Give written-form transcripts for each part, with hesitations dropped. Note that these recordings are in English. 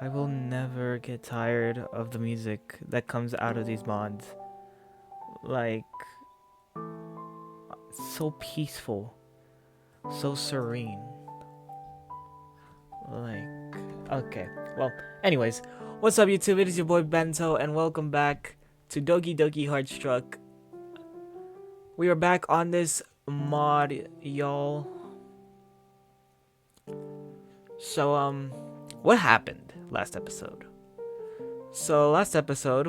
I will never get tired of the music that comes out of these mods. Like, so peaceful, so serene. Like, okay. Well, anyways, what's up, YouTube? It is your boy Bento, and welcome back to Doki Doki Heart Struck. We are back on this mod, y'all. So, what happened last episode? So, last episode,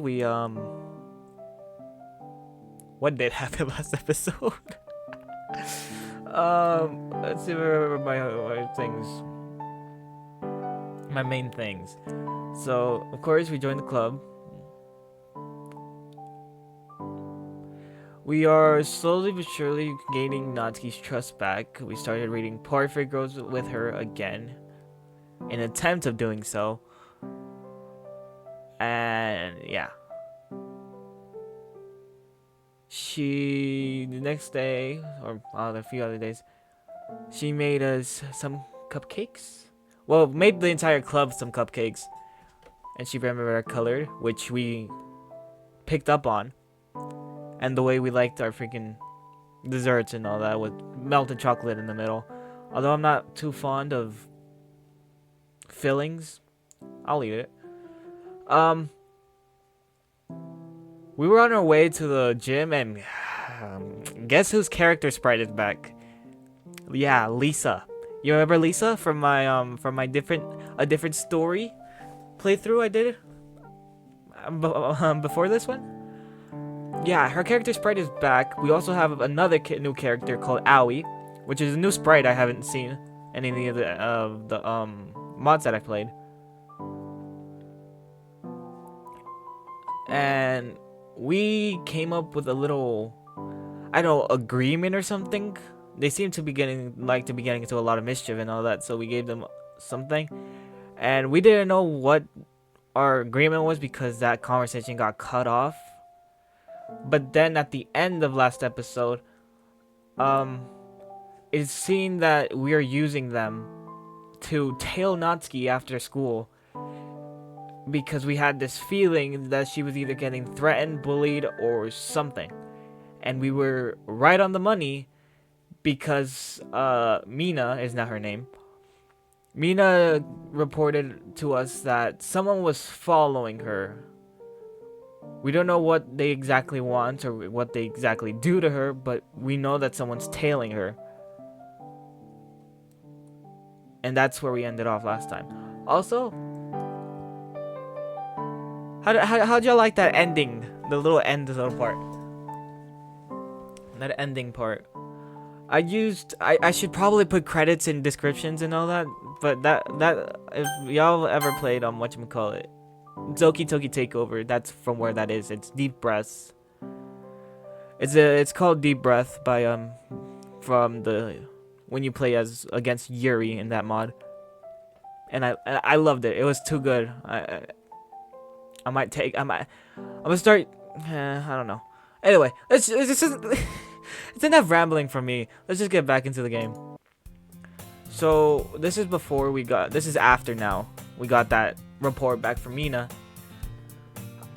what did happen last episode? Let's see if I remember my things. My main things. So, of course, we joined the club. We are slowly but surely gaining Natsuki's trust back. We started reading Perfect Girls with her again. In an attempt of doing so. And, yeah. The next day, or a few other days, she made us some cupcakes. Well, made the entire club some cupcakes. And she remembered our color, which we picked up on. And the way we liked our freaking desserts and all that with melted chocolate in the middle. Although I'm not too fond of fillings, I'll eat it. We were on our way to the gym and guess whose character sprite is back? Yeah, Lisa. You remember Lisa from my different story playthrough I did before this one? Yeah, her character sprite is back. We also have another new character called Aoi, which is a new sprite I haven't seen in any of the mods that I played. And we came up with a little, I don't know, agreement or something. They seem to be getting into a lot of mischief and all that, so we gave them something. And we didn't know what our agreement was because that conversation got cut off. But then at the end of last episode, it's seen that we are using them to tail Natsuki after school because we had this feeling that she was either getting threatened, bullied, or something. And we were right on the money because Mina is not her name. Mina reported to us that someone was following her. We don't know what they exactly want or what they exactly do to her, but we know that someone's tailing her. And that's where we ended off last time. Also, how'd y'all like that ending? The little part. That ending part. I should probably put credits in descriptions and all that, but that if y'all ever played on whatchamacallit, Doki Doki Takeover, that's from where that is. It's Deep Breaths. It's called Deep Breath by from the when you play as against Yuri in that mod. And I loved it. It was too good. I'm gonna start I don't know. Anyway, it's enough rambling from me. Let's just get back into the game. So this is after now we got that report back from Mina.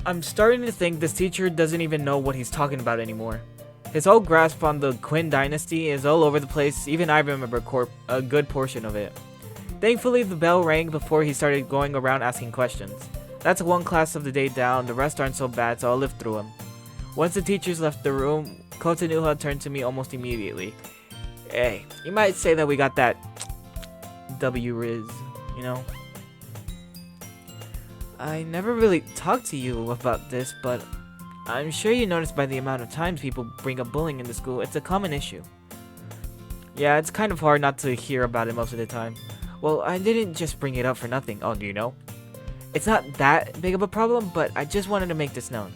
I'm starting to think this teacher doesn't even know what he's talking about anymore. His whole grasp on the Quinn dynasty is all over the place. Even I remember a good portion of it. Thankfully, the bell rang before he started going around asking questions. That's one class of the day down. The rest aren't so bad, so I'll live through them. Once the teachers left the room, Kotanuha turned to me almost immediately. Hey, you might say that we got that W Riz, you know? I never really talked to you about this, but I'm sure you noticed by the amount of times people bring up bullying in the school, it's a common issue. Yeah, it's kind of hard not to hear about it most of the time. Well, I didn't just bring it up for nothing. Oh, do you know? It's not that big of a problem, but I just wanted to make this known.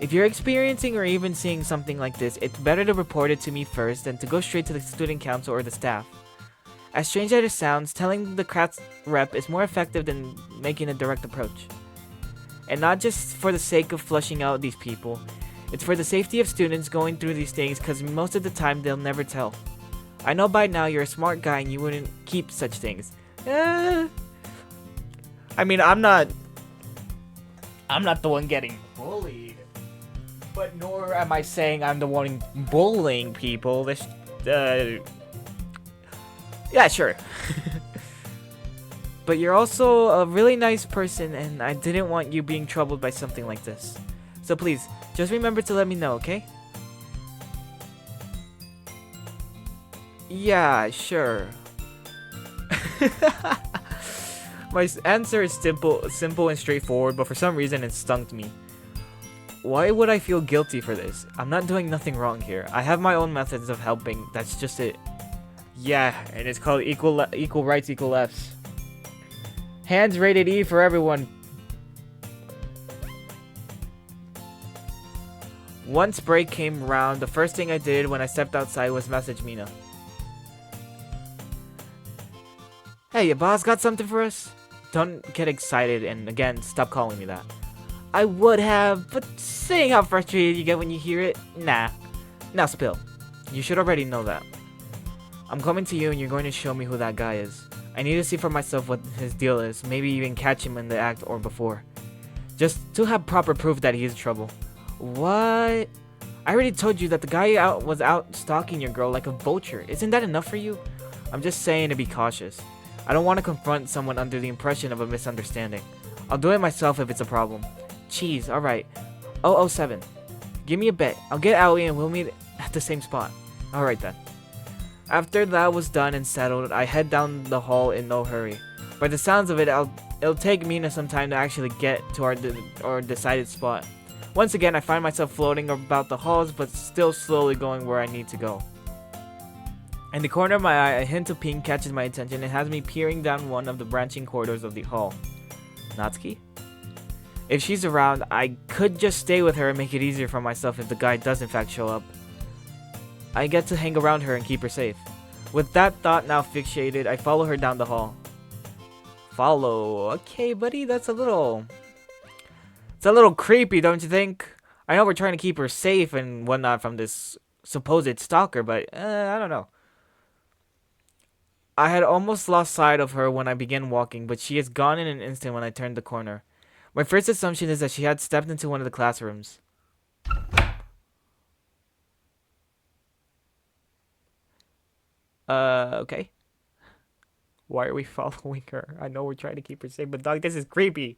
If you're experiencing or even seeing something like this, it's better to report it to me first than to go straight to the student council or the staff. As strange as it sounds, telling the class rep is more effective than making a direct approach. And not just for the sake of flushing out these people. It's for the safety of students going through these things because most of the time they'll never tell. I know by now you're a smart guy and you wouldn't keep such things. I mean, I'm not the one getting bullied, but nor am I saying I'm the one bullying people. This, yeah, sure. But you're also a really nice person, and I didn't want you being troubled by something like this. So please, just remember to let me know, okay? Yeah, sure. My answer is simple and straightforward, but for some reason it stung me. Why would I feel guilty for this? I'm not doing nothing wrong here. I have my own methods of helping. That's just it. Yeah, and it's called equal rights, equal lefts. Hands rated E for everyone. Once break came around, the first thing I did when I stepped outside was message Mina. Hey, your boss got something for us? Don't get excited, and again, stop calling me that. I would have, but seeing how frustrated you get when you hear it, nah. Now spill. You should already know that. I'm coming to you and you're going to show me who that guy is. I need to see for myself what his deal is, maybe even catch him in the act or before. Just to have proper proof that he's in trouble. What? I already told you that the guy was out stalking your girl like a vulture. Isn't that enough for you? I'm just saying to be cautious. I don't want to confront someone under the impression of a misunderstanding. I'll do it myself if it's a problem. Jeez, alright. 007. Give me a bet. I'll get Aoi and we'll meet at the same spot. Alright then. After that was done and settled, I head down the hall in no hurry. By the sounds of it, it'll take Mina some time to actually get to our decided spot. Once again, I find myself floating about the halls, but still slowly going where I need to go. In the corner of my eye, a hint of pink catches my attention and has me peering down one of the branching corridors of the hall. Natsuki? If she's around, I could just stay with her and make it easier for myself if the guy does in fact show up. I get to hang around her and keep her safe. With that thought now fixated, I follow her down the hall. Follow? Okay, buddy, that's a little... It's a little creepy, don't you think? I know we're trying to keep her safe and whatnot from this supposed stalker, but I don't know. I had almost lost sight of her when I began walking, but she is gone in an instant when I turned the corner. My first assumption is that she had stepped into one of the classrooms. Okay. Why are we following her? I know we're trying to keep her safe, but dog, this is creepy.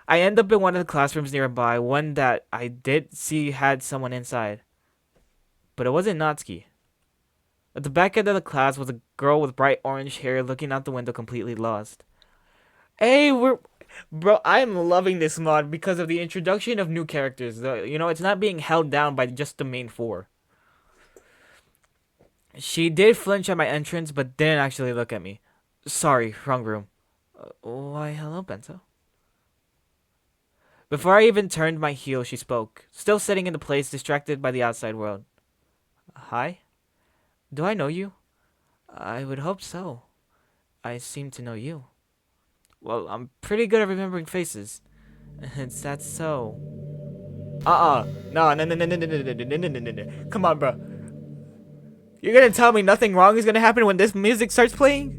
I end up in one of the classrooms nearby, one that I did see had someone inside. But it wasn't Natsuki. At the back end of the class was a girl with bright orange hair looking out the window completely lost. Hey, Bro, I'm loving this mod because of the introduction of new characters. It's not being held down by just the main four. She did flinch at my entrance, but didn't actually look at me. Sorry, wrong room. Why, hello, Bento. Before I even turned my heel, she spoke, still sitting in the place, distracted by the outside world. Hi? Do I know you? I would hope so. I seem to know you. Well, I'm pretty good at remembering faces. Is that so? No. Come on, bro. You're gonna tell me nothing wrong is gonna happen when this music starts playing?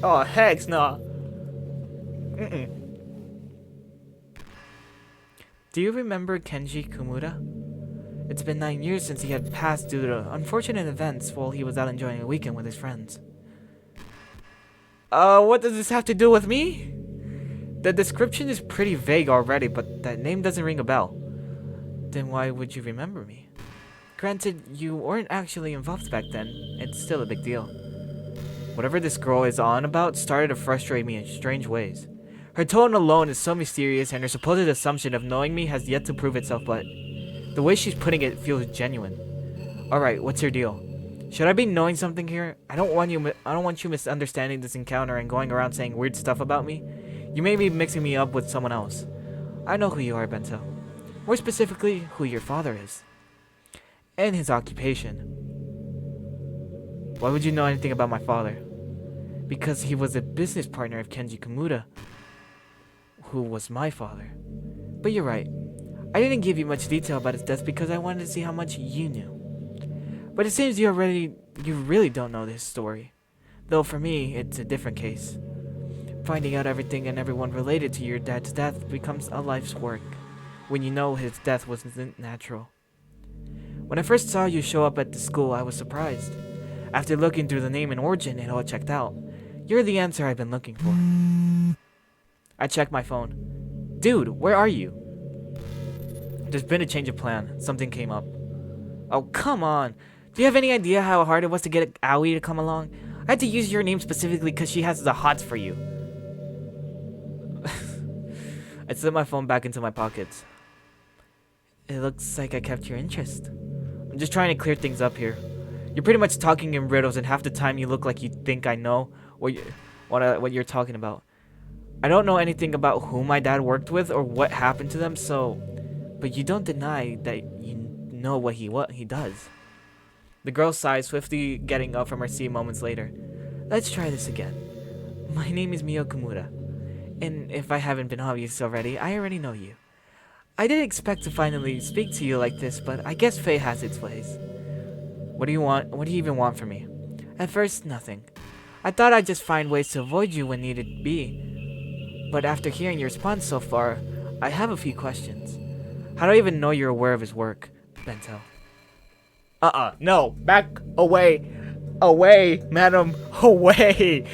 Oh, heck no. Do you remember Kenji Kumura? It's been 9 years since he had passed due to unfortunate events while he was out enjoying a weekend with his friends. What does this have to do with me? The description is pretty vague already, but that name doesn't ring a bell. Then why would you remember me? Granted, you weren't actually involved back then. It's still a big deal. Whatever this girl is on about started to frustrate me in strange ways. Her tone alone is so mysterious, and her supposed assumption of knowing me has yet to prove itself, but the way she's putting it feels genuine. Alright, what's your deal? Should I be knowing something here? I don't want you misunderstanding this encounter and going around saying weird stuff about me. You may be mixing me up with someone else. I know who you are, Bento. More specifically, who your father is. And his occupation. Why would you know anything about my father? Because he was a business partner of Kenji Kumura, who was my father. But you're right. I didn't give you much detail about his death because I wanted to see how much you knew. But it seems you really don't know this story. Though for me, it's a different case. Finding out everything and everyone related to your dad's death becomes a life's work, when you know his death wasn't natural. When I first saw you show up at the school, I was surprised. After looking through the name and origin, it all checked out. You're the answer I've been looking for. I checked my phone. Dude, where are you? There's been a change of plan. Something came up. Oh, come on. Do you have any idea how hard it was to get Aoi to come along? I had to use your name specifically because she has the hots for you. I slipped my phone back into my pockets. It looks like I kept your interest. I'm just trying to clear things up here. You're pretty much talking in riddles, and half the time you look like you think I know what you're talking about. I don't know anything about who my dad worked with or what happened to them, so... But you don't deny that you know what he does. The girl sighed, swiftly getting up from her seat moments later. Let's try this again. My name is Mio Kimura, and if I haven't been obvious already, I already know you. I didn't expect to finally speak to you like this, but I guess fate has its ways. What do you want? What do you even want from me? At first, nothing. I thought I'd just find ways to avoid you when needed be. But after hearing your response so far, I have a few questions. How do I even know you're aware of his work, Bento? No, back away. Away, madam, away.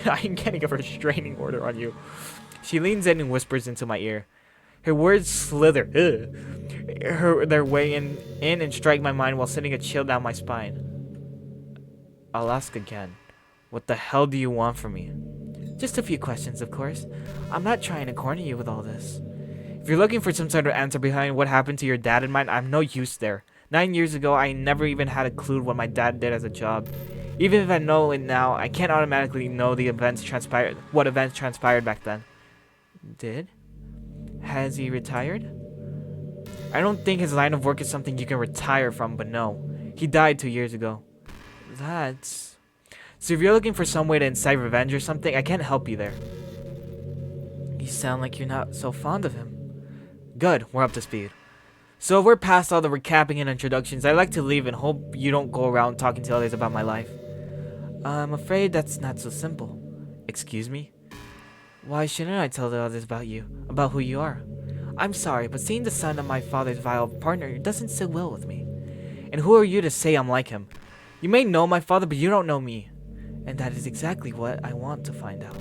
I'm getting a restraining order on you. She leans in and whispers into my ear. Her words slither their way in and strike my mind while sending a chill down my spine. I'll ask again. What the hell do you want from me? Just a few questions, of course. I'm not trying to corner you with all this. If you're looking for some sort of answer behind what happened to your dad and mine, I'm no use there. 9 years ago, I never even had a clue what my dad did as a job. Even if I know it now, I can't automatically know what events transpired back then. Did? Has he retired? I don't think his line of work is something you can retire from, but no. He died 2 years ago. That's... So if you're looking for some way to incite revenge or something, I can't help you there. You sound like you're not so fond of him. Good, we're up to speed. So if we're past all the recapping and introductions, I'd like to leave and hope you don't go around talking to others about my life. I'm afraid that's not so simple. Excuse me? Why shouldn't I tell the others about you, about who you are? I'm sorry, but seeing the son of my father's vile partner doesn't sit well with me. And who are you to say I'm like him? You may know my father, but you don't know me. And that is exactly what I want to find out.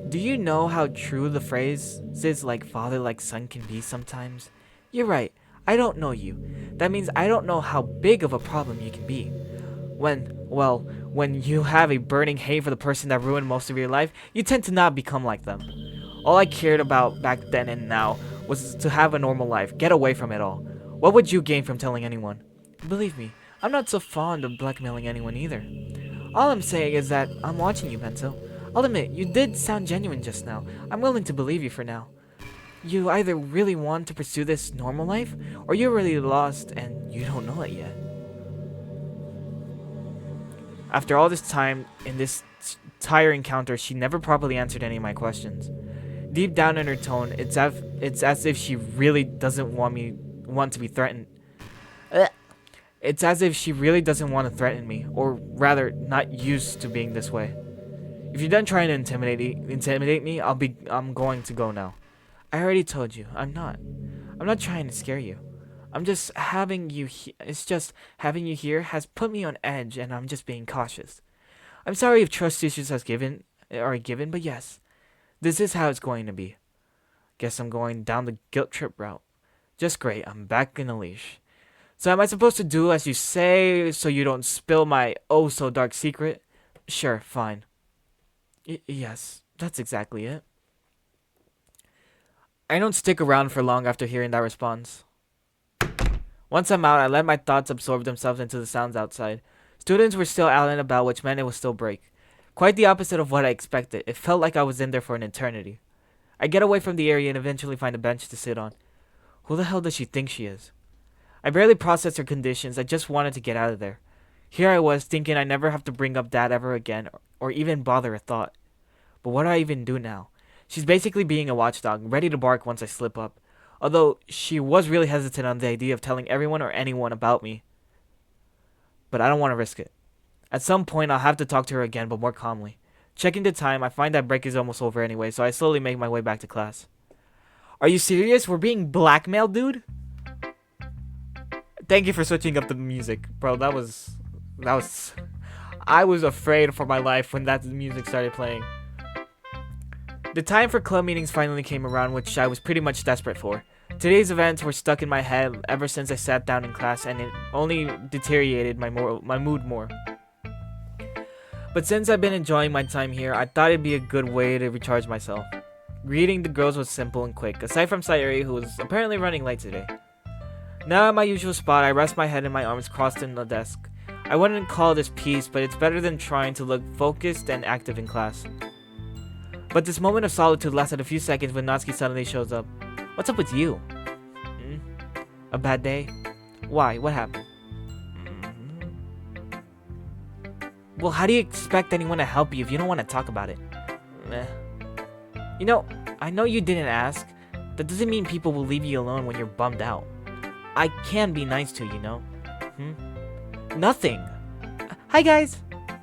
Do you know how true the phrases like father like son can be sometimes? You're right, I don't know you. That means I don't know how big of a problem you can be. When you have a burning hate for the person that ruined most of your life, you tend to not become like them. All I cared about back then and now was to have a normal life, get away from it all. What would you gain from telling anyone? Believe me, I'm not so fond of blackmailing anyone either. All I'm saying is that I'm watching you, Bento. I'll admit, you did sound genuine just now. I'm willing to believe you for now. You either really want to pursue this normal life, or you're really lost and you don't know it yet. After all this time, in this entire encounter, she never properly answered any of my questions. Deep down in her tone, it's as if she really doesn't want to be threatened. It's as if she really doesn't want to threaten me, or rather, not used to being this way. If you're done trying to intimidate me, I'm going to go now. I already told you, I'm not trying to scare you. I'm just having you having you here has put me on edge, and I'm just being cautious. I'm sorry if trust issues are given, but yes, this is how it's going to be. Guess I'm going down the guilt trip route. Just great, I'm back in a leash. So am I supposed to do as you say so you don't spill my oh so dark secret? Sure, fine. Yes, that's exactly it. I don't stick around for long after hearing that response. Once I'm out, I let my thoughts absorb themselves into the sounds outside. Students were still out and about, which meant it was still break. Quite the opposite of what I expected. It felt like I was in there for an eternity. I get away from the area and eventually find a bench to sit on. Who the hell does she think she is? I barely processed her conditions. I just wanted to get out of there. Here I was, thinking I never have to bring up Dad ever again, or even bother a thought. But what do I even do now? She's basically being a watchdog, ready to bark once I slip up. Although, she was really hesitant on the idea of telling everyone or anyone about me. But I don't want to risk it. At some point, I'll have to talk to her again, but more calmly. Checking the time, I find that break is almost over anyway, so I slowly make my way back to class. Are you serious? We're being blackmailed, dude? Thank you for switching up the music, bro. That was... I was afraid for my life when that music started playing. The time for club meetings finally came around, which I was pretty much desperate for. Today's events were stuck in my head ever since I sat down in class, and it only deteriorated my mood more. But since I've been enjoying my time here, I thought it'd be a good way to recharge myself. Greeting the girls was simple and quick, aside from Sayori, who was apparently running late today. Now at my usual spot, I rest my head and my arms crossed in the desk. I wouldn't call this peace, but it's better than trying to look focused and active in class. But this moment of solitude lasted a few seconds when Natsuki suddenly shows up. What's up with you? A bad day? Why? What happened? Well, how do you expect anyone to help you if you don't want to talk about it? You know, I know you didn't ask. That doesn't mean people will leave you alone when you're bummed out. I can be nice to you, know? Nothing. Hi, guys.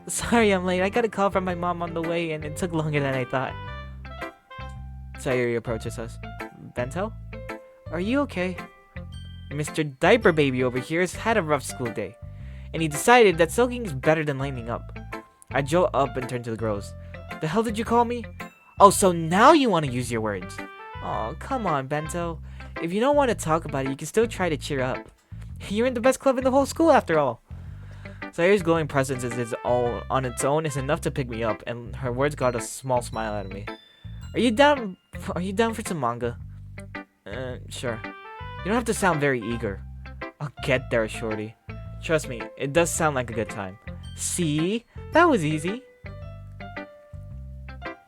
Sorry I'm late. I got a call from my mom on the way, and it took longer than I thought. Sayori approaches us. Bento? Are you okay? Mr. Diaper Baby over here has had a rough school day, and he decided that soaking is better than lining up. I jolt up and turn to the girls. The hell did you call me? Oh, so now you want to use your words. Oh, come on, Bento. If you don't want to talk about it, you can still try to cheer up. You're in the best club in the whole school after all. Sayori's glowing presence on its own is enough to pick me up, and her words got a small smile out of me. Are you down for some manga? Sure. You don't have to sound very eager. I'll get there, shorty. Trust me, it does sound like a good time. See? That was easy.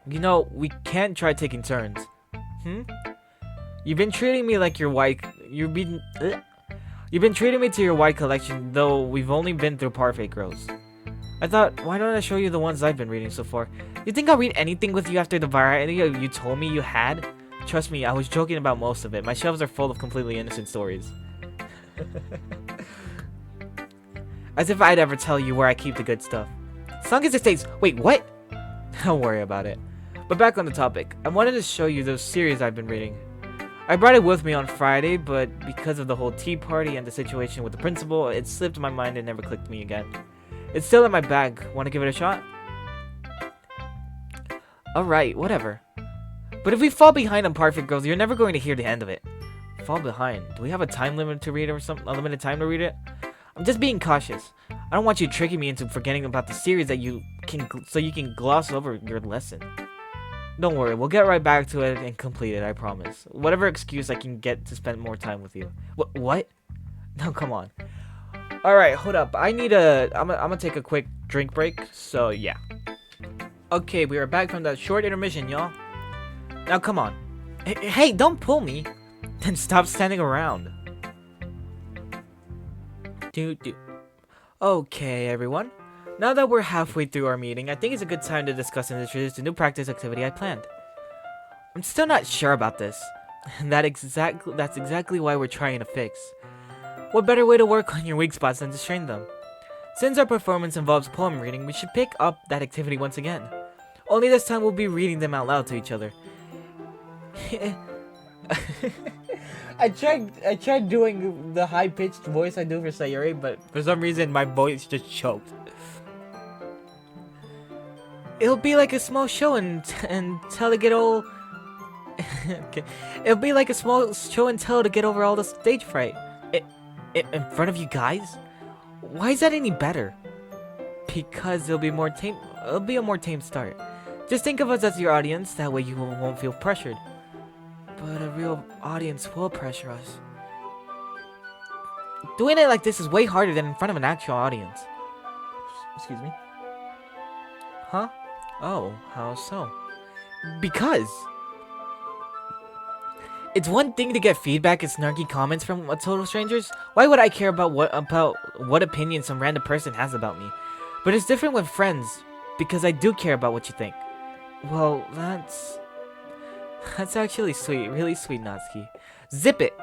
You know, we can't try taking turns. You've been treating me like your white... You've been treating me to your white collection, though we've only been through Parfait Girls. I thought, why don't I show you the ones I've been reading so far? You think I'll read anything with you after the variety you told me you had? Trust me, I was joking about most of it. My shelves are full of completely innocent stories. As if I'd ever tell you where I keep the good stuff. As long as it stays... Wait, what? Don't worry about it. But back on the topic, I wanted to show you those series I've been reading. I brought it with me on Friday, but because of the whole tea party and the situation with the principal, it slipped my mind and never clicked me again. It's still in my bag. Want to give it a shot? Alright, whatever. But if we fall behind on Perfect Girls, you're never going to hear the end of it. Fall behind? Do we have a time limit to read it or something? A limited time to read it? I'm just being cautious. I don't want you tricking me into forgetting about the series so you can gloss over your lesson. Don't worry, we'll get right back to it and complete it, I promise. Whatever excuse I can get to spend more time with you. What? No, come on. Alright, hold up. I'm gonna take a quick drink break, so yeah. Okay, we are back from that short intermission, y'all. Now come on. Hey, don't pull me. Then stop standing around. Okay, everyone. Now that we're halfway through our meeting, I think it's a good time to discuss and introduce the new practice activity I planned. I'm still not sure about this. And that's exactly why we're trying to fix. What better way to work on your weak spots than to strain them? Since our performance involves poem reading, we should pick up that activity once again. Only this time we'll be reading them out loud to each other. I tried doing the high-pitched voice I do for Sayori, but for some reason my voice just choked. It'll be like a small show and tell to get all... Okay. It'll be like a small show and tell to get over all the stage fright. In front of you guys? Why is that any better? Because it'll be a more tame start. Just think of us as your audience, that way you won't feel pressured. But a real audience will pressure us. Doing it like this is way harder than in front of an actual audience. Excuse me? Huh? Oh, how so? Because it's one thing to get feedback and snarky comments from total strangers. Why would I care about what opinion some random person has about me? But it's different with friends, because I do care about what you think. Well, that's actually sweet, really sweet, Natsuki. Zip it!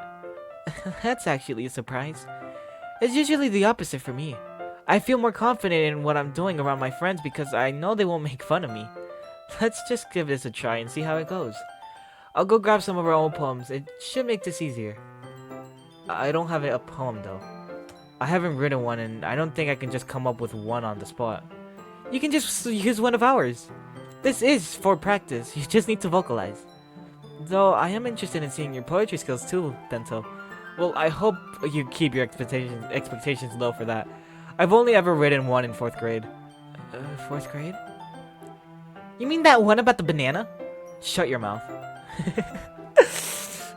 That's actually a surprise. It's usually the opposite for me. I feel more confident in what I'm doing around my friends because I know they won't make fun of me. Let's just give this a try and see how it goes. I'll go grab some of our own poems. It should make this easier. I don't have a poem though. I haven't written one and I don't think I can just come up with one on the spot. You can just use one of ours. This is for practice. You just need to vocalize. Though I am interested in seeing your poetry skills too, Bento. Well, I hope you keep your expectations low for that. I've only ever written one in 4th grade. 4th grade? You mean that one about the banana? Shut your mouth.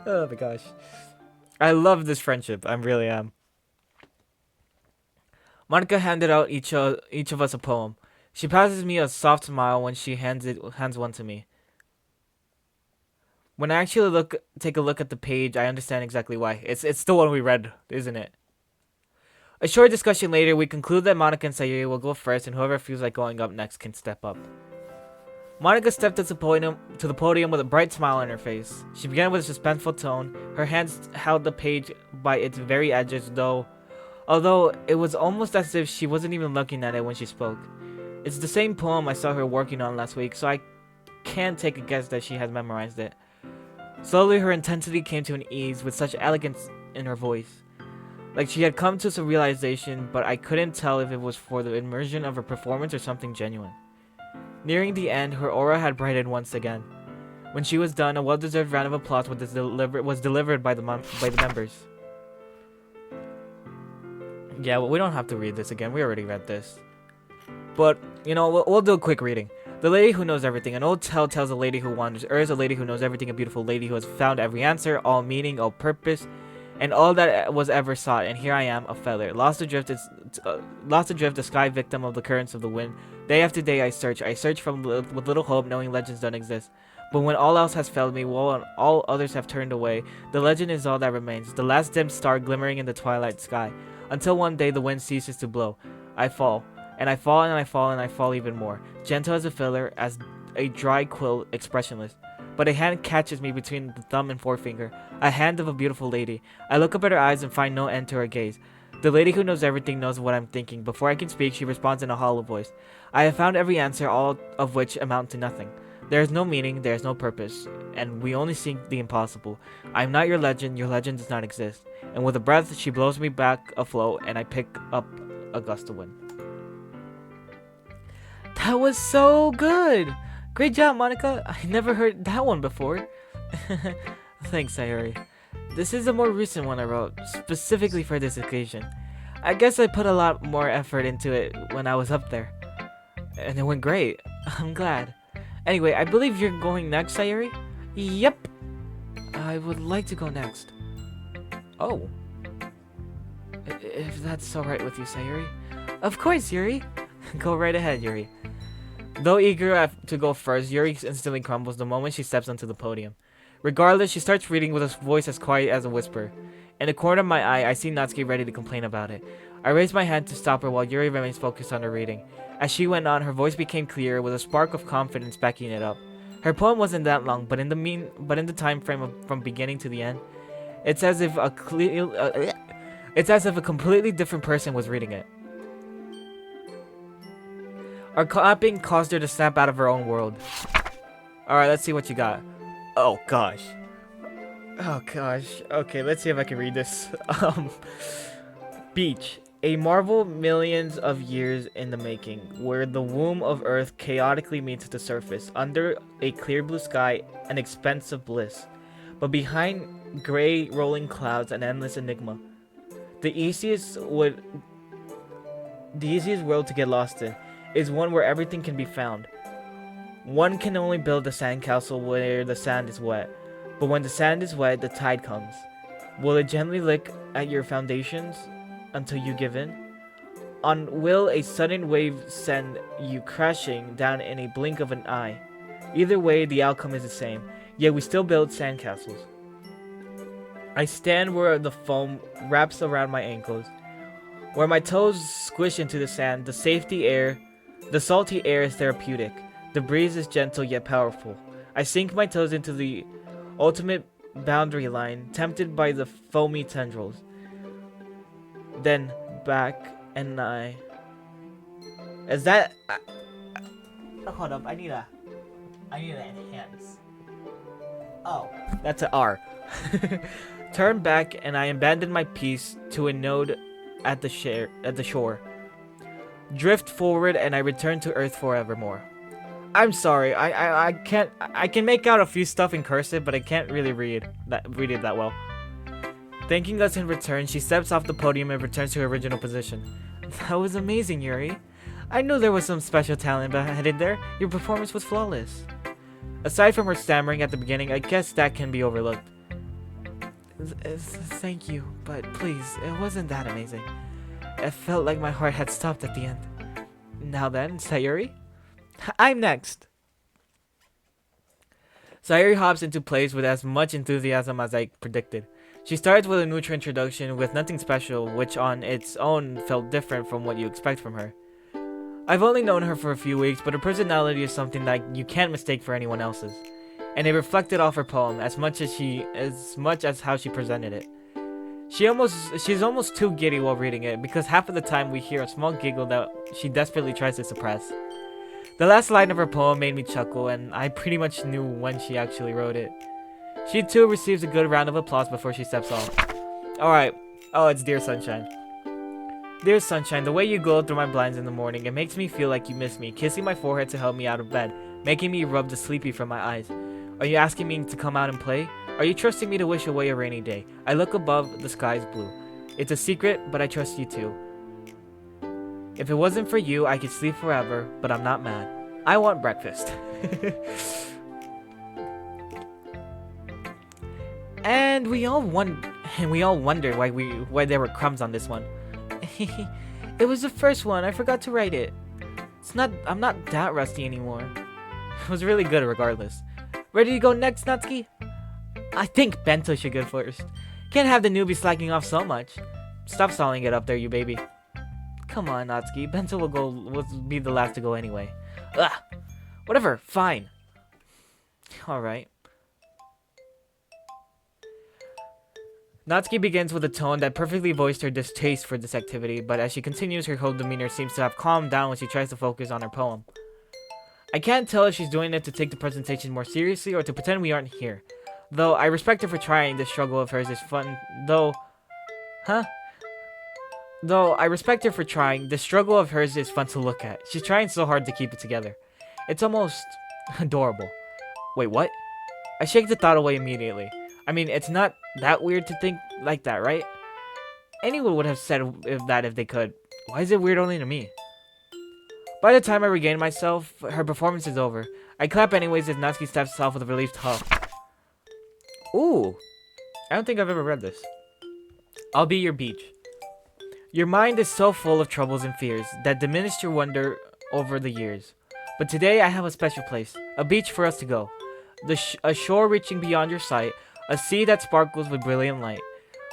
Oh my gosh. I love this friendship. I really am. Monica handed out each of us a poem. She passes me a soft smile when she hands one to me. When I actually take a look at the page, I understand exactly why. It's the one we read, isn't it? A short discussion later, we conclude that Monica and Sayori will go first, and whoever feels like going up next can step up. Monica stepped to the podium with a bright smile on her face. She began with a suspenseful tone. Her hands held the page by its very edges, although it was almost as if she wasn't even looking at it when she spoke. It's the same poem I saw her working on last week, so I can't take a guess that she has memorized it. Slowly, her intensity came to an ease with such elegance in her voice. Like she had come to some realization, but I couldn't tell if it was for the immersion of her performance or something genuine. Nearing the end, her aura had brightened once again. When she was done, a well-deserved round of applause was delivered by the members. Yeah, well, we don't have to read this again. We already read this. But, you know, we'll do a quick reading. The lady who knows everything. An old tale tells a lady who wanders. Is a lady who knows everything. A beautiful lady who has found every answer, all meaning, all purpose, and all that was ever sought. And here I am, a feather, lost adrift, a sky victim of the currents of the wind. Day after day I search with little hope, knowing legends don't exist. But when all else has failed me, while all others have turned away, the legend is all that remains, the last dim star glimmering in the twilight sky. Until one day the wind ceases to blow. I fall, and I fall, and I fall, and I fall even more, gentle as a feather, as a dry quill, expressionless. But a hand catches me between the thumb and forefinger, a hand of a beautiful lady. I look up at her eyes and find no end to her gaze. The lady who knows everything knows what I'm thinking. Before I can speak, she responds in a hollow voice. I have found every answer, all of which amount to nothing. There is no meaning, there is no purpose, and we only seek the impossible. I am not your legend does not exist. And with a breath, she blows me back afloat, and I pick up a gust of wind. That was so good! Great job, Monica. I never heard that one before. Thanks, Sayori. This is a more recent one I wrote, specifically for this occasion. I guess I put a lot more effort into it when I was up there. And it went great. I'm glad. Anyway, I believe you're going next, Sayori? Yep. I would like to go next. Oh. If that's alright with you, Sayori. Of course, Yuri. Go right ahead, Yuri. Though eager to go first, Yuri instantly crumbles the moment she steps onto the podium. Regardless, she starts reading with a voice as quiet as a whisper. In the corner of my eye, I see Natsuki ready to complain about it. I raise my hand to stop her while Yuri remains focused on her reading. As she went on, her voice became clearer with a spark of confidence backing it up. Her poem wasn't that long, but in the time frame from beginning to the end, it's as if a completely different person was reading it. Our clapping caused her to snap out of her own world. Alright, let's see what you got. Oh gosh. Oh gosh. Okay, let's see if I can read this. Beach. A marvel millions of years in the making, where the womb of Earth chaotically meets the surface, under a clear blue sky, an expansive bliss. But behind gray rolling clouds, an endless enigma. The easiest world to get lost in is one where everything can be found. One can only build a sandcastle where the sand is wet, but when the sand is wet, the tide comes. Will it gently lick at your foundations until you give in? Will a sudden wave send you crashing down in a blink of an eye? Either way, the outcome is the same, yet we still build sandcastles. I stand where the foam wraps around my ankles, where my toes squish into the sand. The salty air is therapeutic. The breeze is gentle yet powerful. I sink my toes into the ultimate boundary line, tempted by the foamy tendrils. Then back and I. Is that? Hold up, I need a. I need to enhance. Oh, that's an R. Turn back, and I abandon my piece to a node at the shore. Drift forward, and I return to Earth forevermore. I'm sorry, I can't. I can make out a few stuff in cursive, but I can't really read it that well. Thanking us in return, she steps off the podium and returns to her original position. That was amazing, Yuri. I knew there was some special talent behind there. Your performance was flawless. Aside from her stammering at the beginning, I guess that can be overlooked. Thank you, but please, it wasn't that amazing. It felt like my heart had stopped at the end. Now then, Sayori? I'm next. Sayori hops into place with as much enthusiasm as I predicted. She starts with a neutral introduction with nothing special, which on its own felt different from what you expect from her. I've only known her for a few weeks, but her personality is something that you can't mistake for anyone else's, and it reflected off her poem as much as how she presented it. She's almost too giddy while reading it, because half of the time we hear a small giggle that she desperately tries to suppress. The last line of her poem made me chuckle, and I pretty much knew when she actually wrote it. She too receives a good round of applause before she steps off. Alright. Oh, it's Dear Sunshine. Dear Sunshine, the way you glow through my blinds in the morning, it makes me feel like you miss me, kissing my forehead to help me out of bed, making me rub the sleepy from my eyes. Are you asking me to come out and play? Are you trusting me to wish away a rainy day? I look above, the sky is blue. It's a secret, but I trust you too. If it wasn't for you, I could sleep forever, but I'm not mad. I want breakfast. And we all wondered why there were crumbs on this one. It was the first one. I forgot to write it. I'm not that rusty anymore. It was really good regardless. Ready to go next, Natsuki? I think Bento should go first. Can't have the newbie slacking off so much. Stop stalling it up there, you baby. Come on, Natsuki. Bento will be the last to go anyway. Ugh. Whatever. Fine. Alright. Natsuki begins with a tone that perfectly voiced her distaste for this activity, but as she continues, her whole demeanor seems to have calmed down when she tries to focus on her poem. I can't tell if she's doing it to take the presentation more seriously or to pretend we aren't here. Though I respect her for trying, this struggle of hers is fun. Though I respect her for trying, the struggle of hers is fun to look at. She's trying so hard to keep it together. It's almost adorable. Wait, what? I shake the thought away immediately. I mean, it's not that weird to think like that, right? Anyone would have said that if they could. Why is it weird only to me? By the time I regain myself, her performance is over. I clap anyways as Natsuki steps off with a relieved huff. Ooh. I don't think I've ever read this. I'll be your beach. Your mind is so full of troubles and fears that diminished your wonder over the years. But today I have a special place. A beach for us to go. A shore reaching beyond your sight. A sea that sparkles with brilliant light.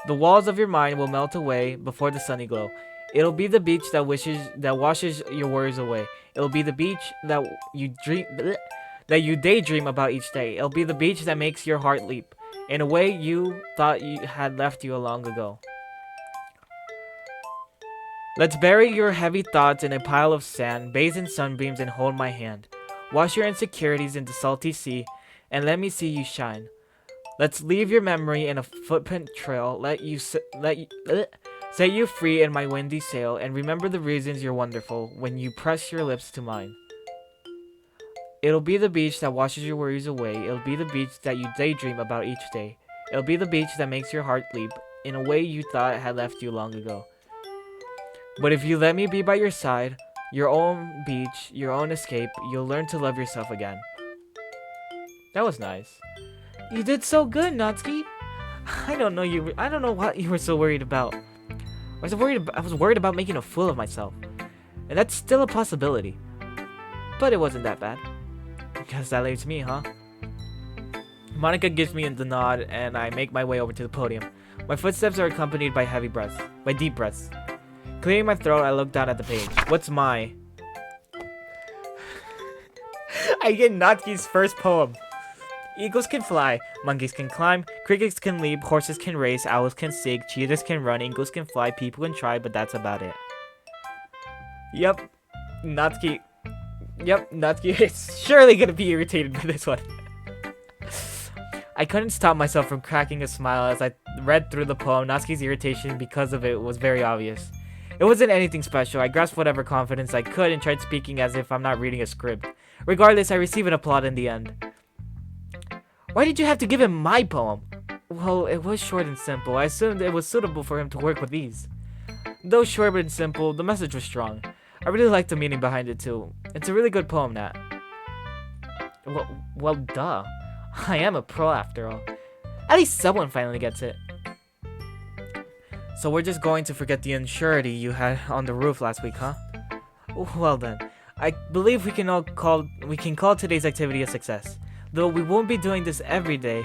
The walls of your mind will melt away before the sunny glow. It'll be the beach that washes your worries away. It'll be the beach that you daydream about each day. It'll be the beach that makes your heart leap in a way you thought you had left you long ago. Let's bury your heavy thoughts in a pile of sand, bathe in sunbeams and hold my hand. Wash your insecurities in the salty sea and let me see you shine. Let's leave your memory in a footprint trail, set you free in my windy sail, and remember the reasons you're wonderful when you press your lips to mine. It'll be the beach that washes your worries away. It'll be the beach that you daydream about each day. It'll be the beach that makes your heart leap in a way you thought had left you long ago. But if you let me be by your side, your own beach, your own escape, you'll learn to love yourself again. That was nice. You did so good, Natsuki. I don't know what you were so worried about. I was worried about making a fool of myself. And that's still a possibility. But it wasn't that bad. Guess that leaves me, huh? Monica gives me the nod and I make my way over to the podium. My footsteps are accompanied by deep breaths. Clearing my throat, I look down at the page. What's my... I get Natsuki's first poem. Eagles can fly, monkeys can climb, crickets can leap, horses can race, owls can sing, cheetahs can run, eagles can fly, people can try, but that's about it. Yep, Natsuki Yep, Natsuki is surely gonna be irritated by this one. I couldn't stop myself from cracking a smile as I read through the poem. Natsuki's irritation because of it was very obvious. It wasn't anything special. I grasped whatever confidence I could and tried speaking as if I'm not reading a script. Regardless, I received an applaud in the end. Why did you have to give him my poem? Well, it was short and simple. I assumed it was suitable for him to work with ease. Though short and simple, the message was strong. I really liked the meaning behind it too. It's a really good poem, Nat. Well, duh. I am a pro after all. At least someone finally gets it. So we're just going to forget the insurity you had on the roof last week, huh? Well then, I believe we can call today's activity a success. Though we won't be doing this every day,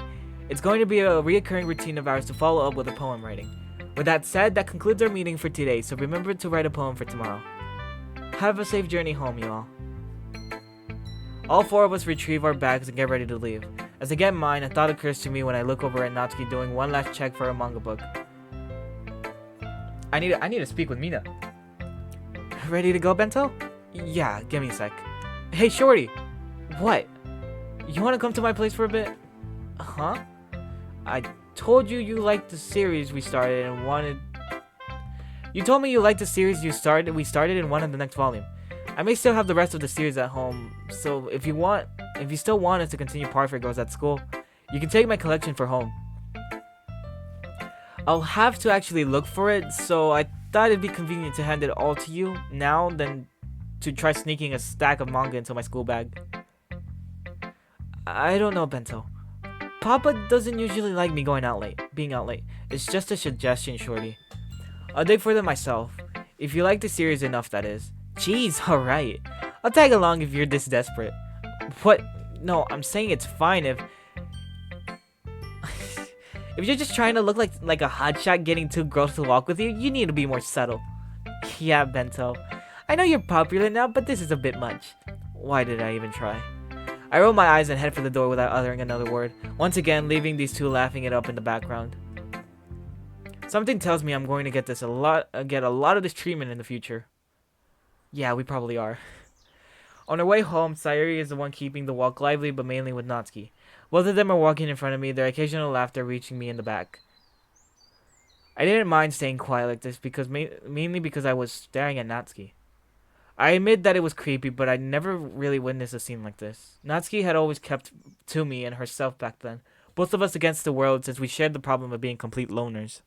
it's going to be a reoccurring routine of ours to follow up with a poem writing. With that said, that concludes our meeting for today, so remember to write a poem for tomorrow. Have a safe journey home, you all. All four of us retrieve our bags and get ready to leave. As I get mine, a thought occurs to me when I look over at Natsuki doing one last check for a manga book. I need to speak with Mina. Ready to go, Bento? Yeah, give me a sec. Hey, Shorty! What? You wanna come to my place for a bit? Huh? I told you you liked the series we started and wanted... You told me you liked the series we started and wanted the next volume. I may still have the rest of the series at home, so if you still want us to continue Parfait Girls at school, you can take my collection for home. I'll have to actually look for it, so I thought it'd be convenient to hand it all to you now than to try sneaking a stack of manga into my school bag. I don't know, Bento. Papa doesn't usually like me being out late. It's just a suggestion, Shorty. I'll dig for them myself. If you like the series enough, that is. Jeez, alright. I'll tag along if you're this desperate. What? No, I'm saying it's fine if... if you're just trying to look like a hotshot getting two girls to walk with you, you need to be more subtle. Yeah, Bento. I know you're popular now, but this is a bit much. Why did I even try? I roll my eyes and head for the door without uttering another word, once again leaving these two laughing it up in the background. Something tells me I'm going to get a lot of this treatment in the future. Yeah, we probably are. On our way home, Sayori is the one keeping the walk lively, but mainly with Natsuki. Both of them are walking in front of me, their occasional laughter reaching me in the back. I didn't mind staying quiet like this mainly because I was staring at Natsuki. I admit that it was creepy, but I never really witnessed a scene like this. Natsuki had always kept to me and herself back then, both of us against the world since we shared the problem of being complete loners.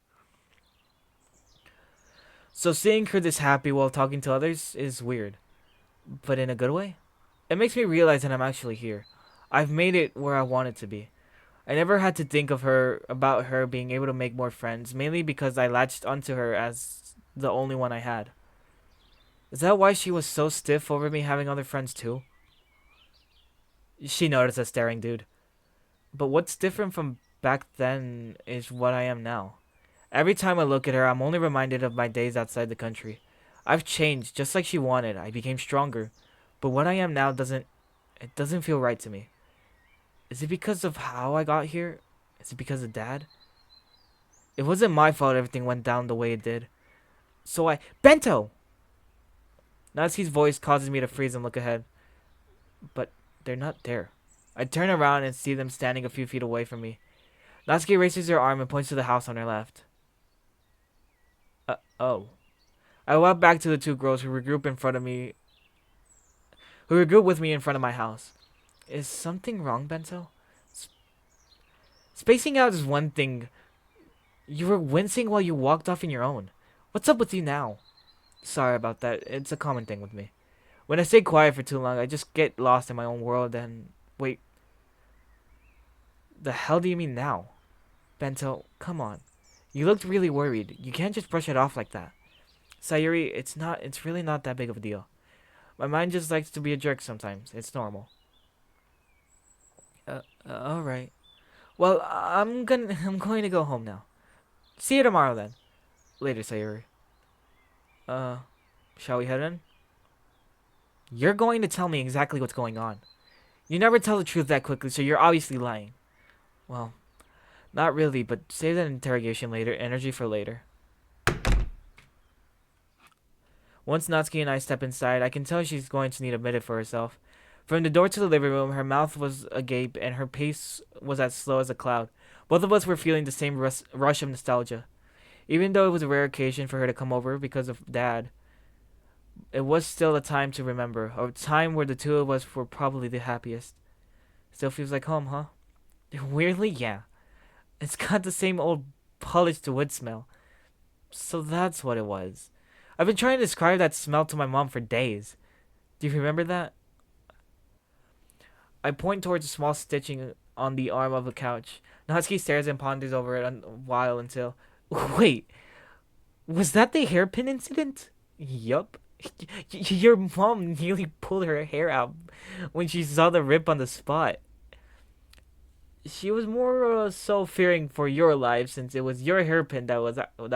So seeing her this happy while talking to others is weird, but in a good way. It makes me realize that I'm actually here. I've made it where I wanted to be. I never had to think about her being able to make more friends, mainly because I latched onto her as the only one I had. Is that why she was so stiff over me having other friends too? She noticed a staring dude. But what's different from back then is what I am now. Every time I look at her, I'm only reminded of my days outside the country. I've changed, just like she wanted. I became stronger. But what I am now doesn't feel right to me. Is it because of how I got here? Is it because of Dad? It wasn't my fault everything went down the way it did. So Bento! Natsuki's voice causes me to freeze and look ahead. But they're not there. I turn around and see them standing a few feet away from me. Natsuki raises her arm and points to the house on her left. Oh. I walk back to the two girls who regroup with me in front of my house. Is something wrong, Bento? Spacing out is one thing. You were wincing while you walked off in your own. What's up with you now? Sorry about that. It's a common thing with me. When I stay quiet for too long, I just get lost in my own world and... Wait. The hell do you mean now? Bento, come on. You looked really worried. You can't just brush it off like that. Sayori, it's really not that big of a deal. My mind just likes to be a jerk sometimes. It's normal. Alright. Well, I'm going to go home now. See you tomorrow then. Later, Sayori. Shall we head in? You're going to tell me exactly what's going on. You never tell the truth that quickly, so you're obviously lying. Well, not really, but save that interrogation later. Energy for later. Once Natsuki and I step inside, I can tell she's going to need a minute for herself. From the door to the living room, her mouth was agape and her pace was as slow as a cloud. Both of us were feeling the same rush of nostalgia. Even though it was a rare occasion for her to come over because of Dad, it was still a time to remember, a time where the two of us were probably the happiest. Still feels like home, huh? Weirdly, yeah. It's got the same old polished wood smell. So that's what it was. I've been trying to describe that smell to my mom for days. Do you remember that? I point towards a small stitching on the arm of a couch. Natsuki stares and ponders over it a while until... Wait, was that the hairpin incident? Yup. Your mom nearly pulled her hair out when she saw the rip on the spot. She was more so fearing for your life since it was your hairpin that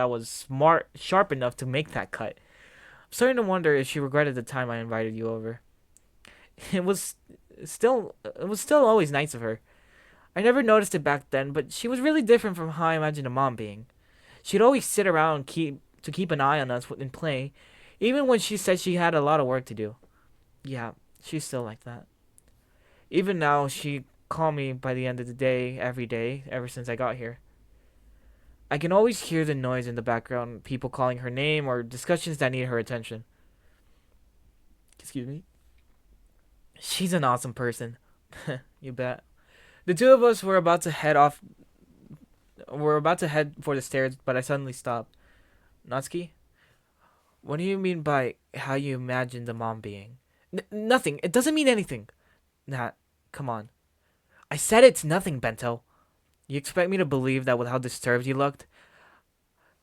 was sharp enough to make that cut. I'm starting to wonder if she regretted the time I invited you over. It was still always nice of her. I never noticed it back then, but she was really different from how I imagined a mom being. She'd always sit around to keep an eye on us and play, even when she said she had a lot of work to do. Yeah, she's still like that. Even now, she called me by the end of the day, every day, ever since I got here. I can always hear the noise in the background, people calling her name or discussions that need her attention. Excuse me? She's an awesome person. You bet. The two of us were about to head off. Were about to head for the stairs, but I suddenly stopped. Natsuki, what do you mean by how you imagine the mom being? Nothing. It doesn't mean anything. Nat, come on. I said it's nothing, Bento. You expect me to believe that with how disturbed you looked?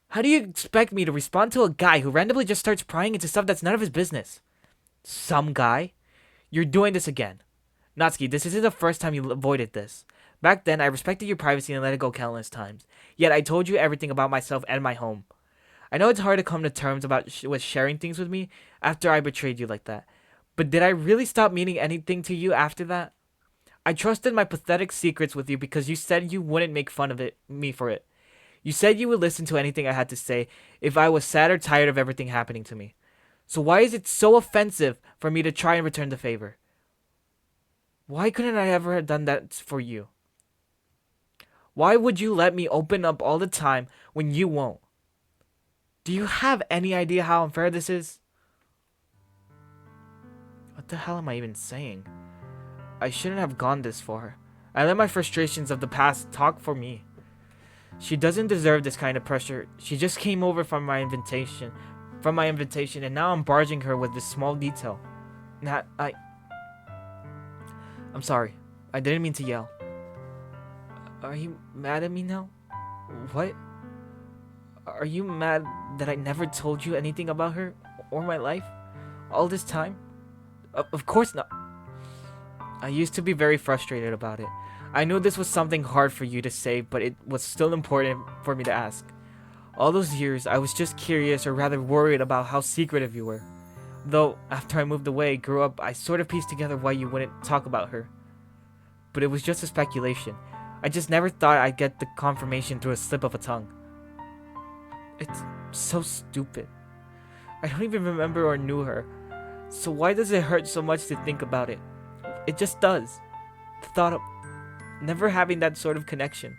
How do you expect me to respond to a guy who randomly just starts prying into stuff that's none of his business? Some guy? You're doing this again. Natsuki, this isn't the first time you avoided this. Back then, I respected your privacy and let it go countless times. Yet I told you everything about myself and my home. I know it's hard to come to terms with sharing things with me after I betrayed you like that. But did I really stop meaning anything to you after that? I trusted my pathetic secrets with you because you said you wouldn't make fun of me for it. You said you would listen to anything I had to say if I was sad or tired of everything happening to me. So why is it so offensive for me to try and return the favor? Why couldn't I ever have done that for you? Why would you let me open up all the time when you won't? Do you have any idea how unfair this is? What the hell am I even saying? I shouldn't have gone this far. I let my frustrations of the past talk for me. She doesn't deserve this kind of pressure. She just came over from my invitation, and now I'm barging her with this small detail. I'm sorry. I didn't mean to yell. Are you mad at me now? What? Are you mad that I never told you anything about her or my life all this time? Of course not. I used to be very frustrated about it. I knew this was something hard for you to say, but it was still important for me to ask. All those years, I was just curious, or rather worried about how secretive you were. Though, after I moved away, grew up, I sort of pieced together why you wouldn't talk about her. But it was just a speculation. I just never thought I'd get the confirmation through a slip of a tongue. It's so stupid. I don't even remember or knew her. So why does it hurt so much to think about it? It just does. The thought of never having that sort of connection.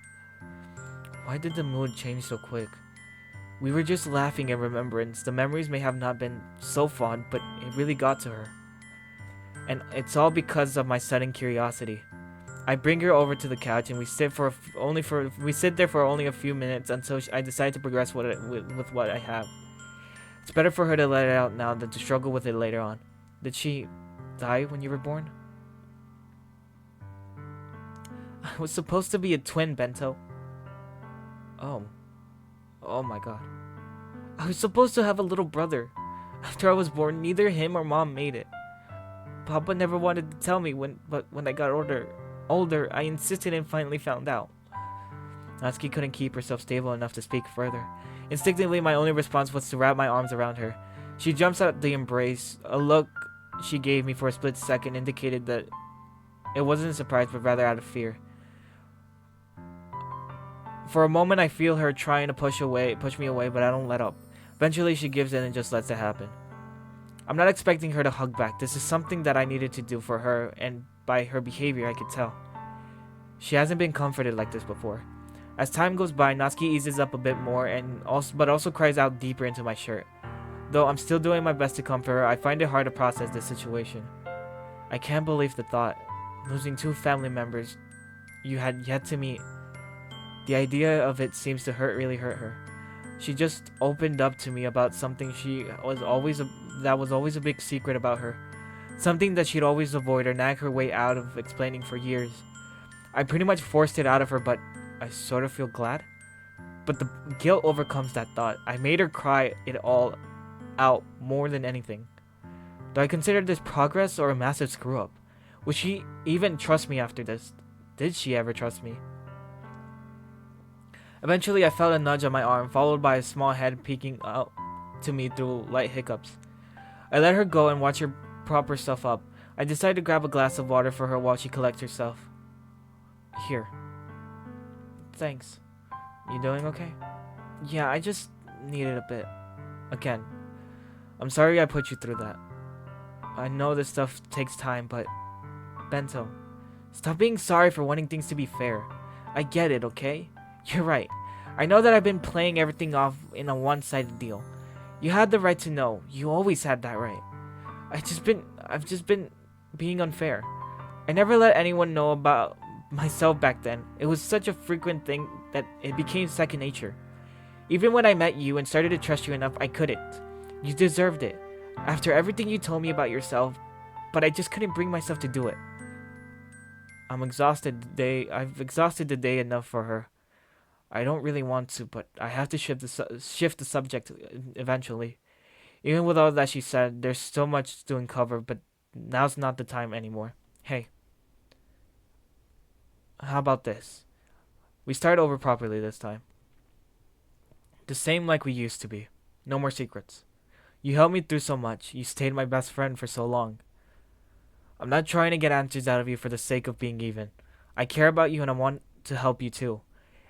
Why did the mood change so quick? We were just laughing in remembrance. The memories may have not been so fond, but it really got to her. And it's all because of my sudden curiosity. I bring her over to the couch and we sit there for only a few minutes until I decide to progress with what I have. It's better for her to let it out now than to struggle with it later on. Did she die when you were born? I was supposed to be a twin, Bento. Oh my god. I was supposed to have a little brother. After I was born, neither him or mom made it. Papa never wanted to tell me but when I got older, I insisted and finally found out. Natsuki couldn't keep herself stable enough to speak further. Instinctively, my only response was to wrap my arms around her. She jumps at the embrace. A look she gave me for a split second indicated that it wasn't a surprise, but rather out of fear. For a moment, I feel her trying to push me away, but I don't let up. Eventually, she gives in and just lets it happen. I'm not expecting her to hug back. This is something that I needed to do for her, and by her behavior I could tell. She hasn't been comforted like this before. As time goes by, Natsuki eases up a bit more but also cries out deeper into my shirt. Though I'm still doing my best to comfort her, I find it hard to process this situation. I can't believe the thought. Losing 2 family members you had yet to meet. The idea of it seems to really hurt her. She just opened up to me about something that was always a big secret about her. Something that she'd always avoid or nag her way out of explaining for years. I pretty much forced it out of her, but I sort of feel glad. But the guilt overcomes that thought. I made her cry it all out more than anything. Do I consider this progress or a massive screw up? Would she even trust me after this? Did she ever trust me? Eventually, I felt a nudge on my arm, followed by a small head peeking out to me through light hiccups. I let her go and watch her prop herself up. I decided to grab a glass of water for her while she collects herself. Here. Thanks. You doing okay? Yeah, I just needed a bit. Again. I'm sorry I put you through that. I know this stuff takes time, but... Bento, stop being sorry for wanting things to be fair. I get it, okay? You're right. I know that I've been playing everything off in a one-sided deal. You had the right to know. You always had that right. I've just been being unfair. I never let anyone know about myself back then. It was such a frequent thing that it became second nature. Even when I met you and started to trust you enough, I couldn't. You deserved it. After everything you told me about yourself, but I just couldn't bring myself to do it. I've exhausted the day enough for her. I don't really want to, but I have to shift the subject eventually. Even with all that she said, there's so much to uncover, but now's not the time anymore. Hey, how about this? We start over properly this time. The same like we used to be. No more secrets. You helped me through so much. You stayed my best friend for so long. I'm not trying to get answers out of you for the sake of being even. I care about you and I want to help you too.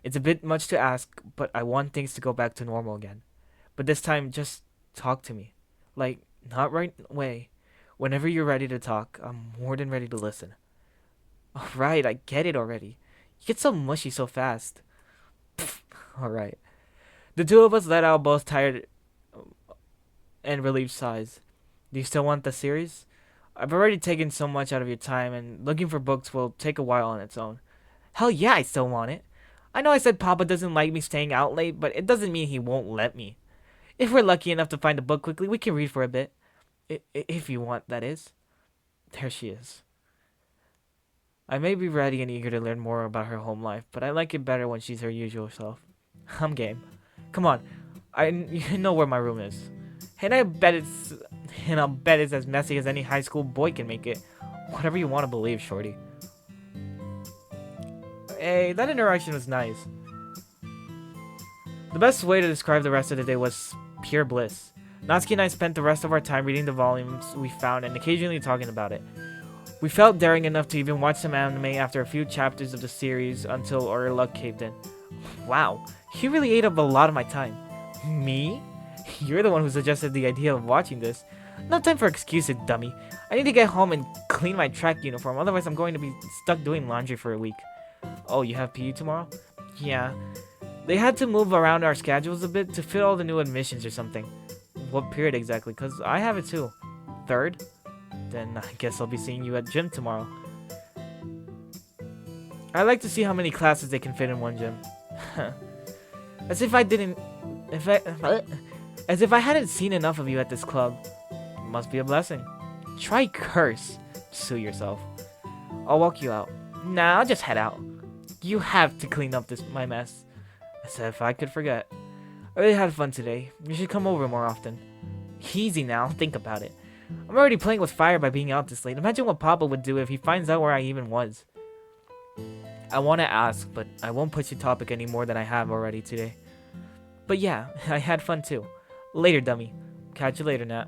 It's a bit much to ask, but I want things to go back to normal again. But this time, just talk to me. Like, not right away. Whenever you're ready to talk, I'm more than ready to listen. Alright, I get it already. You get so mushy so fast. Alright. The two of us let out both tired and relieved sighs. Do you still want the series? I've already taken so much out of your time, and looking for books will take a while on its own. Hell yeah, I still want it. I know I said Papa doesn't like me staying out late, but it doesn't mean he won't let me. If we're lucky enough to find a book quickly, we can read for a bit. If you want, that is. There she is. I may be ready and eager to learn more about her home life, but I like it better when she's her usual self. I'm game. Come on, you know where my room is. And I'll bet it's as messy as any high school boy can make it. Whatever you want to believe, shorty. Hey, that interaction was nice. The best way to describe the rest of the day was pure bliss. Natsuki and I spent the rest of our time reading the volumes we found and occasionally talking about it. We felt daring enough to even watch some anime after a few chapters of the series until our luck caved in. Wow, you really ate up a lot of my time. Me? You're the one who suggested the idea of watching this. No time for excuses, dummy. I need to get home and clean my track uniform, otherwise I'm going to be stuck doing laundry for a week. Oh, you have PE tomorrow? Yeah. They had to move around our schedules a bit to fit all the new admissions or something. What period exactly? Because I have it too. Third? Then I guess I'll be seeing you at gym tomorrow. I like to see how many classes they can fit in one gym. As if I hadn't seen enough of you at this club. Must be a blessing. Try curse. Sue yourself. I'll walk you out. Nah, I'll just head out. You have to clean up my mess. As if I could forget. I really had fun today. You should come over more often. Easy now, think about it. I'm already playing with fire by being out this late. Imagine what Papa would do if he finds out where I even was. I want to ask, but I won't push the topic any more than I have already today. But yeah, I had fun too. Later, dummy. Catch you later, Nat.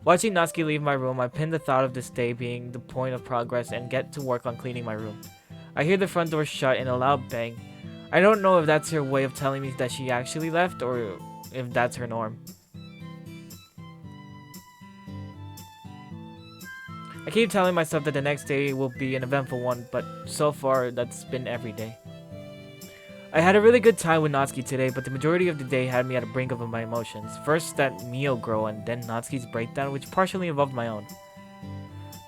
Watching Natsuki leave my room, I pinned the thought of this day being the point of progress and get to work on cleaning my room. I hear the front door shut in a loud bang. I don't know if that's her way of telling me that she actually left or if that's her norm. I keep telling myself that the next day will be an eventful one, but so far, that's been every day. I had a really good time with Natsuki today, but the majority of the day had me at the brink of my emotions. First that Mio girl, and then Natsuki's breakdown, which partially involved my own.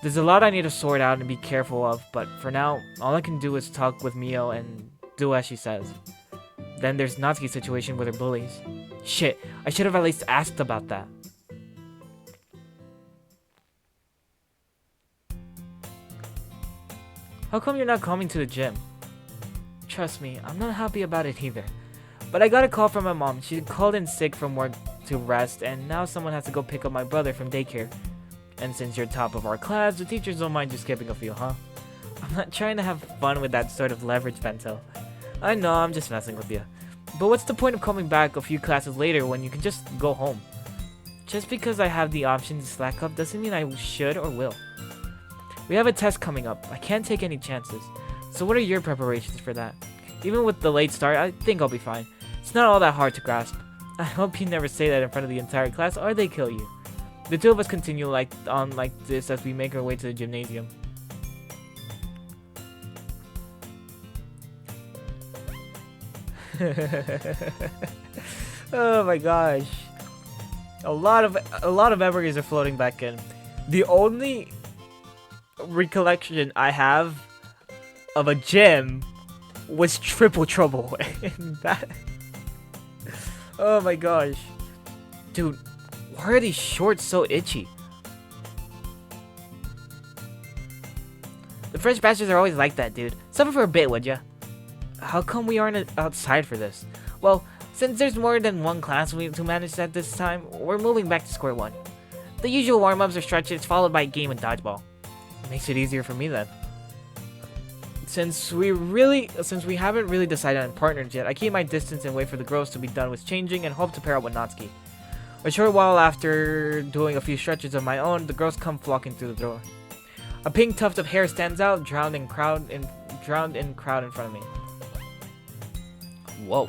There's a lot I need to sort out and be careful of, but for now, all I can do is talk with Mio and do as she says. Then there's Natsuki's situation with her bullies. Shit, I should have at least asked about that. How come you're not coming to the gym? Trust me, I'm not happy about it either. But I got a call from my mom. She called in sick from work to rest, and now someone has to go pick up my brother from daycare. And since you're top of our class, the teachers don't mind you skipping a few, huh? I'm not trying to have fun with that sort of leverage, Bento. I know, I'm just messing with you. But what's the point of coming back a few classes later when you can just go home? Just because I have the option to slack up doesn't mean I should or will. We have a test coming up. I can't take any chances. So what are your preparations for that? Even with the late start, I think I'll be fine. It's not all that hard to grasp. I hope you never say that in front of the entire class or they kill you. The two of us continue like this as we make our way to the gymnasium. Oh my gosh. A lot of memories are floating back in. The only recollection I have of a gym was Triple Trouble. Oh my gosh. Dude, why are these shorts so itchy? The French bastards are always like that, dude. Suffer for a bit, would ya? How come we aren't outside for this? Well, since there's more than one class to manage at this time, we're moving back to square one. The usual warm-ups or stretches followed by a game of dodgeball. Makes it easier for me then. Since we haven't really decided on partners yet, I keep my distance and wait for the girls to be done with changing and hope to pair up with Natsuki. A short while after doing a few stretches of my own, the girls come flocking through the door. A pink tuft of hair stands out, drowned in crowd in front of me. Whoa.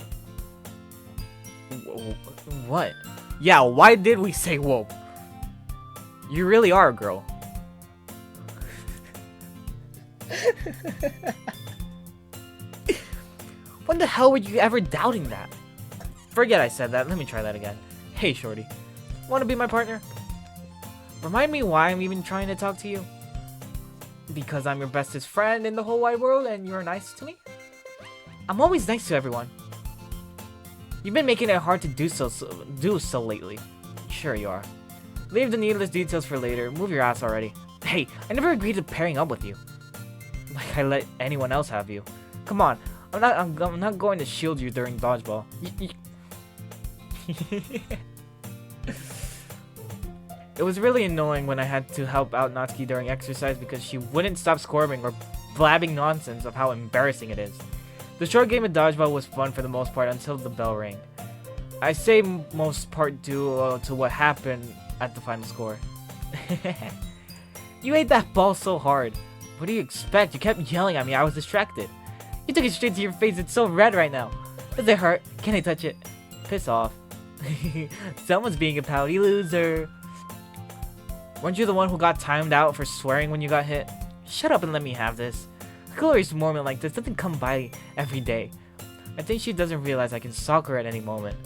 What? Yeah, why did we say whoa? You really are a girl. When the hell were you ever doubting that? Forget I said that. Let me try that again. Hey, shorty. Want to be my partner? Remind me why I'm even trying to talk to you? Because I'm your bestest friend in the whole wide world and you're nice to me? I'm always nice to everyone. You've been making it hard to do so lately. Sure you are. Leave the needless details for later. Move your ass already. Hey, I never agreed to pairing up with you. Like I let anyone else have you. Come on, I'm not going to shield you during dodgeball. It was really annoying when I had to help out Natsuki during exercise because she wouldn't stop squirming or blabbing nonsense of how embarrassing it is. The short game of dodgeball was fun for the most part until the bell rang. I say most part due to what happened at the final score. You ate that ball so hard. What do you expect? You kept yelling at me. I was distracted. You took it straight to your face. It's so red right now. Does it hurt? Can I touch it? Piss off. Someone's being a pouty loser. Weren't you the one who got timed out for swearing when you got hit? Shut up and let me have this. A glorious moment like this doesn't come by every day. I think she doesn't realize I can sock her at any moment.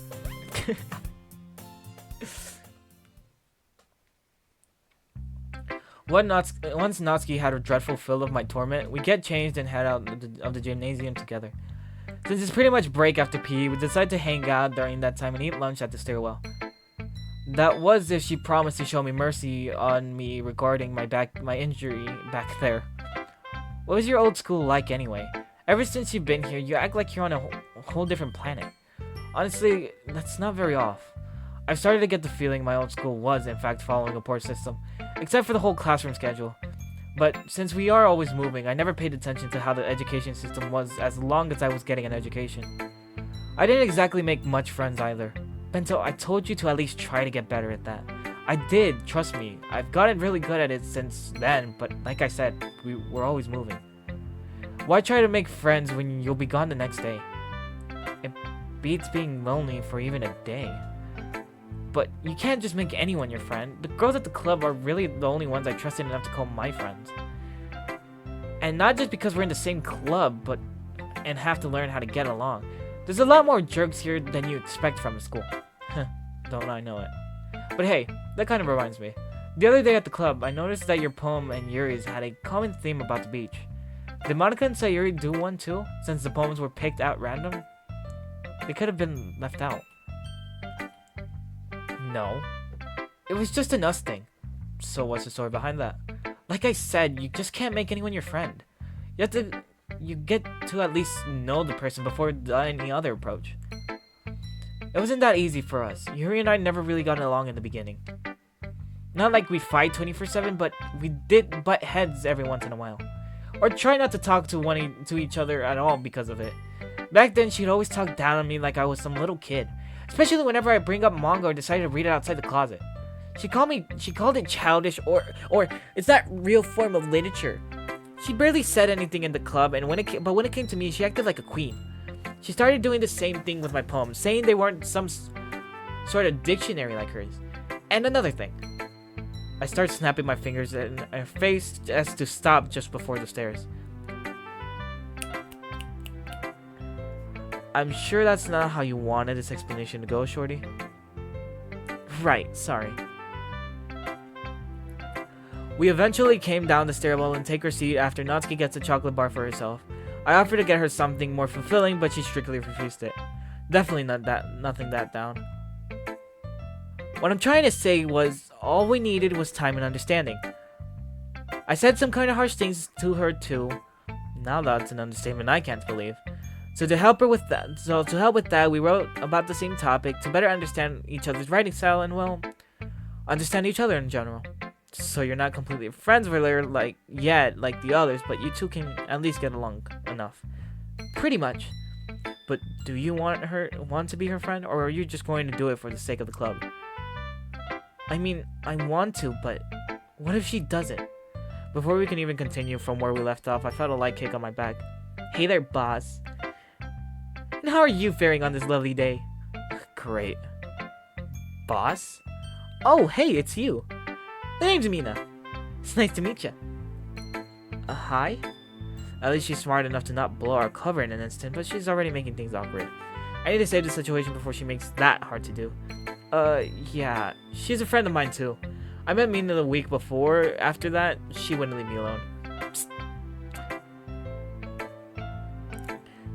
Once Natsuki had a dreadful fill of my torment, we get changed and head out of the gymnasium together. Since it's pretty much break after PE, we decide to hang out during that time and eat lunch at the stairwell. That was if she promised to show me mercy on me regarding my injury back there. What was your old school like anyway? Ever since you've been here, you act like you're on a whole different planet. Honestly, that's not very off. I've started to get the feeling my old school was, in fact, following a poor system, except for the whole classroom schedule. But since we are always moving, I never paid attention to how the education system was as long as I was getting an education. I didn't exactly make much friends either. Bento, I told you to at least try to get better at that. I did, trust me. I've gotten really good at it since then, but like I said, we're always moving. Why try to make friends when you'll be gone the next day? It beats being lonely for even a day. but you can't just make anyone your friend. The girls at the club are really the only ones I trusted enough to call my friends. And not just because we're in the same club, but and have to learn how to get along. There's a lot more jerks here than you expect from a school. Don't I know it. But hey, that kind of reminds me. The other day at the club, I noticed that your poem and Yuri's had a common theme about the beach. Did Monica and Sayori do one too, since the poems were picked at random? They could have been left out. No. It was just an us thing. So what's the story behind that? Like I said, you just can't make anyone your friend. You get to at least know the person before any other approach. It wasn't that easy for us. Yuri and I never really got along in the beginning. Not like we fight 24/7, but we did butt heads every once in a while. Or try not to talk to each other at all because of it. Back then, she'd always talk down on me like I was some little kid. Especially whenever I bring up manga or decide to read it outside the closet. She called it childish or it's that real form of literature. She barely said anything in the club, and when it came to me, she acted like a queen. She started doing the same thing with my poems, saying they weren't some sort of dictionary like hers. And another thing. I started snapping my fingers in her face as to stop just before the stairs. I'm sure that's not how you wanted this explanation to go, Shorty. Right, sorry. We eventually came down the stairwell and take her seat after Natsuki gets a chocolate bar for herself. I offered to get her something more fulfilling, but she strictly refused it. Definitely nothing that down. What I'm trying to say was, all we needed was time and understanding. I said some kind of harsh things to her too. Now that's an understatement I can't believe. So to help with that, we wrote about the same topic to better understand each other's writing style and, well, understand each other in general. So you're not completely friends with her like the others, but you two can at least get along enough. Pretty much. But do you want to be her friend, or are you just going to do it for the sake of the club? I mean, I want to, but what if she doesn't? Before we can even continue from where we left off, I felt a light kick on my back. Hey there, boss. And how are you faring on this lovely day? Great. Boss? Oh, hey, it's you. The name's Mina. It's nice to meet you. Hi? At least she's smart enough to not blow our cover in an instant, but she's already making things awkward. I need to save the situation before she makes that hard to do. Yeah, she's a friend of mine too. I met Mina the week before. After that, she wouldn't leave me alone. Psst.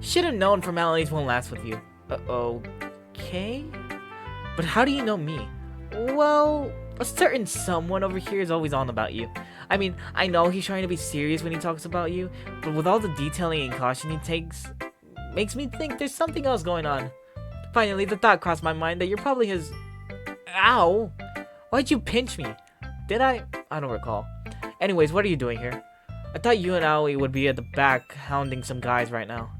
Should've known formalities won't last with you. Okay? But how do you know me? Well, a certain someone over here is always on about you. I mean, I know he's trying to be serious when he talks about you, but with all the detailing and caution he takes, makes me think there's something else going on. Finally, the thought crossed my mind that you're probably his... Ow! Why'd you pinch me? Did I? I don't recall. Anyways, what are you doing here? I thought you and Aoi would be at the back hounding some guys right now.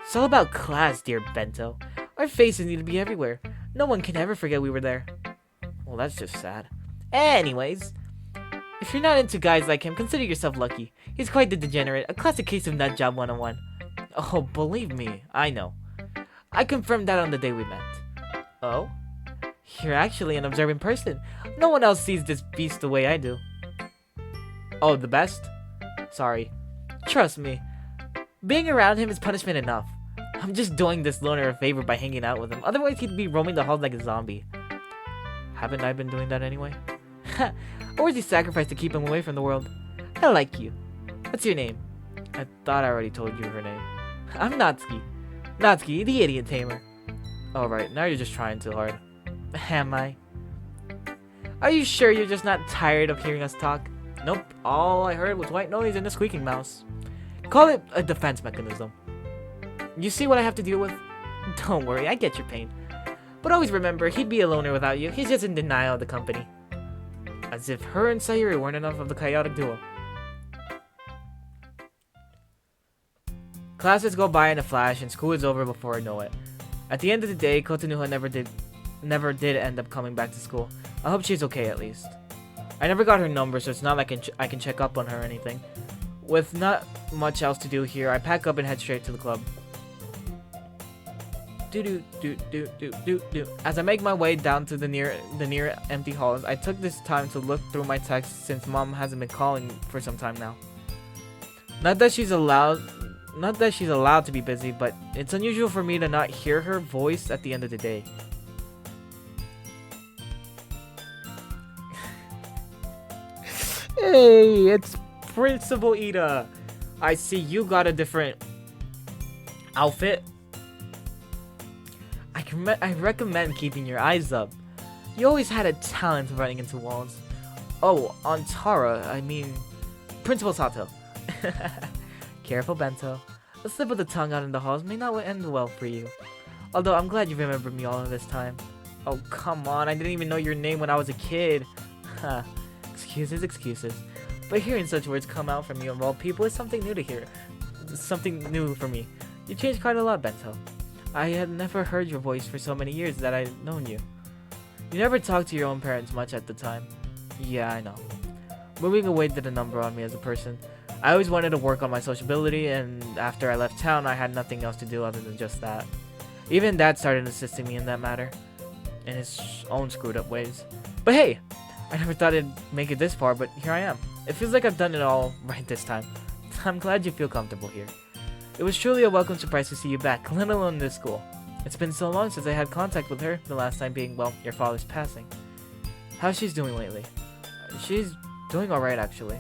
It's all about class, dear Bento. Our faces need to be everywhere. No one can ever forget we were there. Well, that's just sad. Anyways, if you're not into guys like him, consider yourself lucky. He's quite the degenerate, a classic case of nut job 101. Oh, believe me, I know. I confirmed that on the day we met. Oh? You're actually an observant person. No one else sees this beast the way I do. Oh, the best? Sorry. Trust me. Being around him is punishment enough. I'm just doing this loner a favor by hanging out with him. Otherwise, he'd be roaming the halls like a zombie. Haven't I been doing that anyway? Or was he sacrificed to keep him away from the world? I like you. What's your name? I thought I already told you her name. I'm Natsuki. Natsuki, the idiot tamer. Alright, now you're just trying too hard. Am I? Are you sure you're just not tired of hearing us talk? Nope, all I heard was white noise and a squeaking mouse. Call it a defense mechanism. You see what I have to deal with? Don't worry, I get your pain. But always remember, he'd be a loner without you. He's just in denial of the company. As if her and Sayori weren't enough of the chaotic duo. Classes go by in a flash and school is over before I know it. At the end of the day, Kotonuha never did end up coming back to school. I hope she's okay at least. I never got her number, so it's not like I can check up on her or anything. With not much else to do here, I pack up and head straight to the club. Do do do do do do do. As I make my way down to the near empty halls, I took this time to look through my texts since mom hasn't been calling for some time now. Not that she's allowed to be busy, but it's unusual for me to not hear her voice at the end of the day. Hey, it's Principal Ida. I see you got a different outfit. I recommend keeping your eyes up. You always had a talent running into walls. Oh, on Tara, I mean, Principal Sato. Careful, Bento. A slip of the tongue out in the halls may not end well for you. Although I'm glad you remembered me all of this time. Oh, come on, I didn't even know your name when I was a kid. Excuses, excuses. But hearing such words come out from you of all people is something new to hear. Something new for me. You changed quite a lot, Bento. I had never heard your voice for so many years that I'd known you. You never talked to your own parents much at the time. Yeah, I know. Moving away did a number on me as a person. I always wanted to work on my sociability, and after I left town, I had nothing else to do other than just that. Even Dad started assisting me in that matter, in his own screwed up ways. But hey, I never thought I'd make it this far, but here I am. It feels like I've done it all right this time. I'm glad you feel comfortable here. It was truly a welcome surprise to see you back, let alone in this school. It's been so long since I had contact with her, the last time being, well, your father's passing. How's she doing lately? She's doing alright, actually.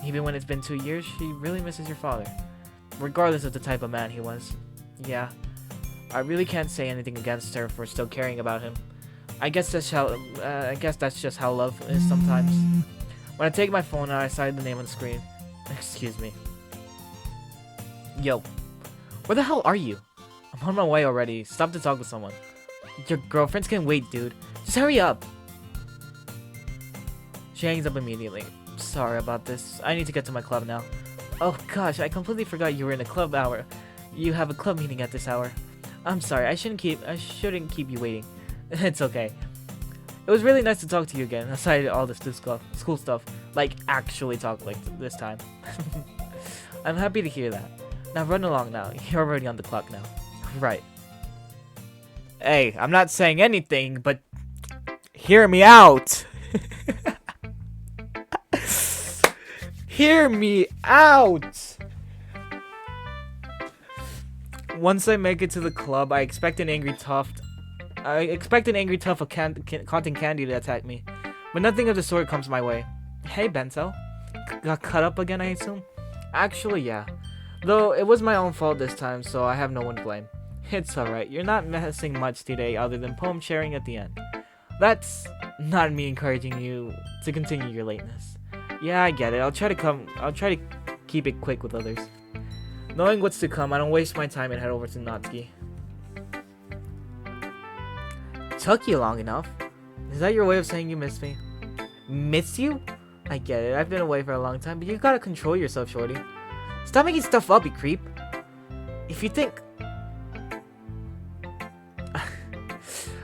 Even when it's been 2 years, she really misses your father. Regardless of the type of man he was. Yeah, I really can't say anything against her for still caring about him. I guess that's just how love is sometimes. When I take my phone out, I sight the name on the screen. Excuse me. Yo, where the hell are you? I'm on my way already. Stop to talk with someone. Your girlfriends can wait, dude. Just hurry up. She hangs up immediately. Sorry about this. I need to get to my club now. Oh gosh, I completely forgot you were in a club hour. You have a club meeting at this hour. I'm sorry. I shouldn't keep you waiting. It's okay. It was really nice to talk to you again, aside all the school stuff. Like, actually talk like this time. I'm happy to hear that. Now run along now. You're already on the clock now. Right. Hey, I'm not saying anything, but hear me out. Hear me out. Once I make it to the club, I expect an angry tuft of cotton candy to attack me, but nothing of the sort comes my way. Hey, Bento. Got cut up again, I assume? Actually, yeah. Though it was my own fault this time, so I have no one to blame. It's alright, you're not missing much today other than poem sharing at the end. That's not me encouraging you to continue your lateness. Yeah, I get it. I'll try to keep it quick with others. Knowing what's to come, I don't waste my time and head over to Natsuki. Took you long enough. Is that your way of saying you miss me? Miss you? I get it. I've been away for a long time, but you gotta control yourself, shorty. Stop making stuff up, you creep. If you think...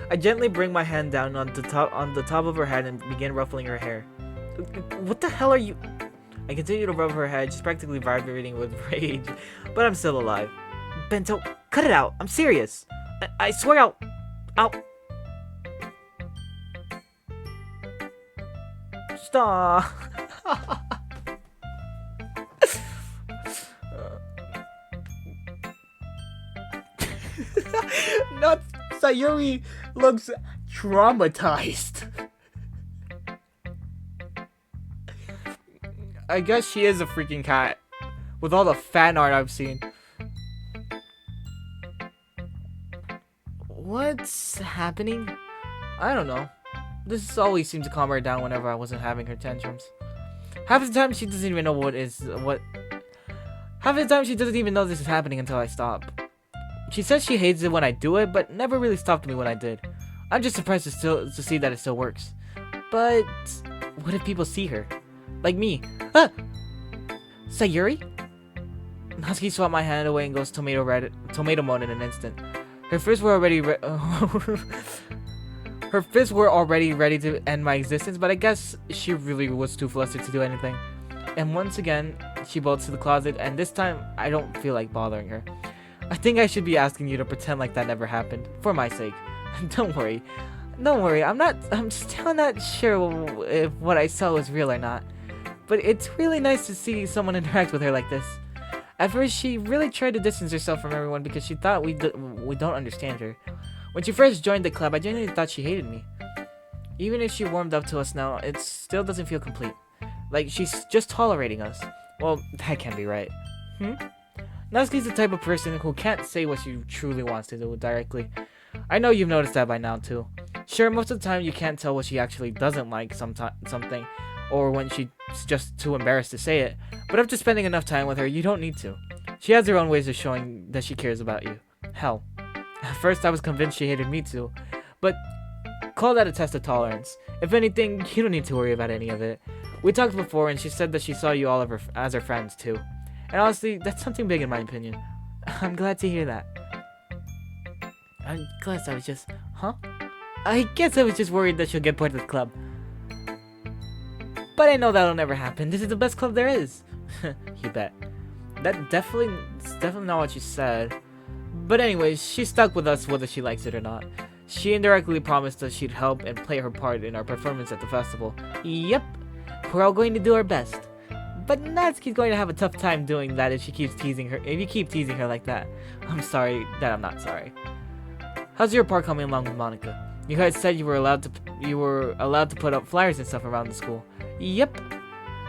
I gently bring my hand down on the top of her head and begin ruffling her hair. What the hell are you... I continue to rub her head. She's practically vibrating with rage, but I'm still alive. Bento, cut it out. I'm serious. I swear I'll... Stop. Not Sayori looks traumatized. I guess she is a freaking cat. With all the fan art I've seen. What's happening? I don't know. This always seemed to calm her down whenever I wasn't having her tantrums. Half the time she doesn't even know Half the time she doesn't even know this is happening until I stop. She says she hates it when I do it, but never really stopped me when I did. I'm just surprised to see that it still works. But what if people see her? Like me. Ah! Sayori? Natsuki swapped my hand away and goes tomato mode in an instant. Her fists were already ready to end my existence, but I guess she really was too flustered to do anything. And once again, she bolts to the closet, and this time I don't feel like bothering her. I think I should be asking you to pretend like that never happened, for my sake. Don't worry. Don't worry, I'm still not sure if what I saw was real or not. But it's really nice to see someone interact with her like this. At first, she really tried to distance herself from everyone because she thought we don't understand her. When she first joined the club, I genuinely thought she hated me. Even if she warmed up to us now, it still doesn't feel complete. Like, she's just tolerating us. Well, that can't be right. Natsuki's the type of person who can't say what she truly wants to do directly. I know you've noticed that by now, too. Sure, most of the time you can't tell what she actually doesn't like something, or when she's just too embarrassed to say it, but after spending enough time with her, you don't need to. She has her own ways of showing that she cares about you. Hell, at first I was convinced she hated me too, but call that a test of tolerance. If anything, you don't need to worry about any of it. We talked before and she said that she saw you all as her friends too. And honestly, that's something big in my opinion. I'm glad to hear that. I guess I was just... Huh? I guess I was just worried that she'll get part of the club. But I know that'll never happen. This is the best club there is. You bet. That's definitely not what she said. But anyways, she stuck with us whether she likes it or not. She indirectly promised us she'd help and play her part in our performance at the festival. Yep, we're all going to do our best. But Natsuki's going to have a tough time doing that if you keep teasing her like that. I'm sorry that I'm not sorry. How's your part coming along with Monica? You guys said you were allowed to put up flyers and stuff around the school. Yep.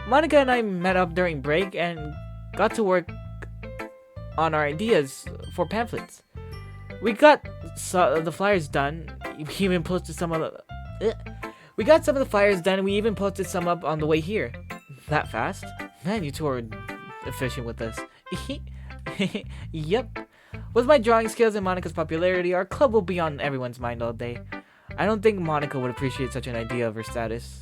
Monica and I met up during break and got to work on our ideas for pamphlets. We got the flyers done. We even posted some of the... We got some of the flyers done and we even posted some up on the way here. That fast? Man, you two are efficient with this. Yep. With my drawing skills and Monica's popularity, our club will be on everyone's mind all day. I don't think Monica would appreciate such an idea of her status.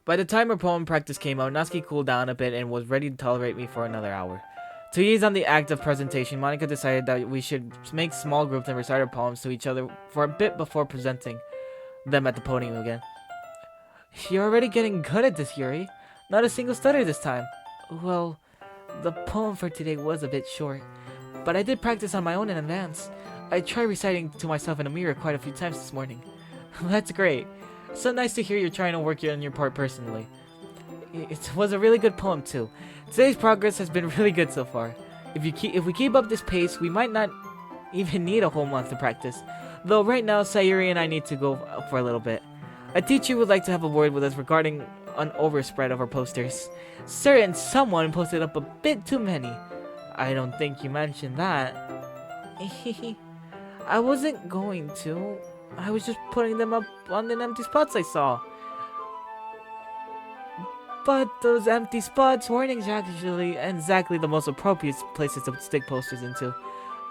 By the time her poem practice came out, Natsuki cooled down a bit and was ready to tolerate me for another hour. To ease on the act of presentation, Monica decided that we should make small groups and recite our poems to each other for a bit before presenting them at the podium again. You're already getting good at this, Yuri. Not a single stutter this time. Well, the poem for today was a bit short, but I did practice on my own in advance. I tried reciting to myself in a mirror quite a few times this morning. That's great. So nice to hear you're trying to work on your part personally. It was a really good poem too. Today's progress has been really good so far. If we keep up this pace, we might not even need a whole month to practice. Though right now, Sayori and I need to go for a little bit. A teacher would like to have a word with us regarding an overspread of our posters. Certain someone posted up a bit too many. I don't think you mentioned that. I wasn't going to. I was just putting them up on the empty spots I saw. But those empty spots weren't exactly the most appropriate places to stick posters into.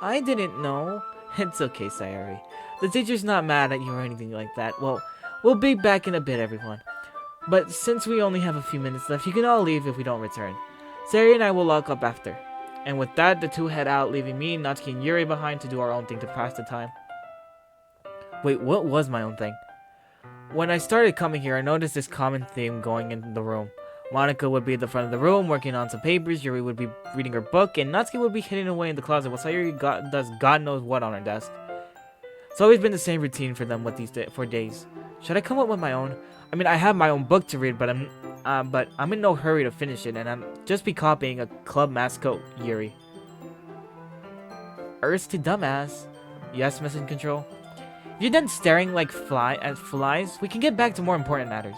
I didn't know. It's okay, Sayori. The teacher's not mad at you or anything like that. Well, we'll be back in a bit, everyone. But since we only have a few minutes left, you can all leave if we don't return. Sayori and I will lock up after. And with that, the two head out, leaving me, Natsuki, and Yuri behind to do our own thing to pass the time. Wait, what was my own thing? When I started coming here, I noticed this common theme going in the room. Monica would be at the front of the room working on some papers, Yuri would be reading her book, and Natsuki would be hidden away in the closet while Sayori does God knows what on her desk. It's always been the same routine for them for days. Should I come up with my own? I mean, I have my own book to read, but I'm in no hurry to finish it, and I'm just be copying a club mascot, Yuri. Earth to dumbass. Yes, Mission Control. If you're done staring like flies, we can get back to more important matters.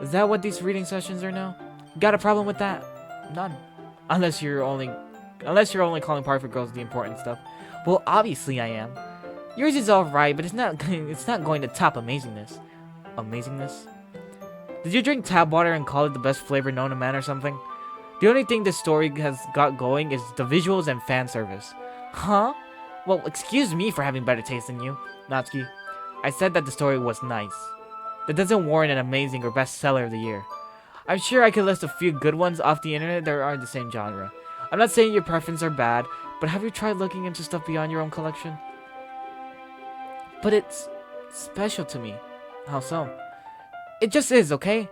Is that what these reading sessions are now? Got a problem with that? None. Unless you're only calling Party for Girls the important stuff. Well, obviously I am. Yours is alright, but it's not going to top amazingness. Amazingness? Did you drink tap water and call it the best flavor known to man or something? The only thing this story has got going is the visuals and fan service. Huh? Well, excuse me for having better taste than you, Natsuki. I said that the story was nice. That doesn't warrant an amazing or bestseller of the year. I'm sure I could list a few good ones off the internet that are in the same genre. I'm not saying your preferences are bad, but have you tried looking into stuff beyond your own collection? But it's special to me. How so? It just is, okay?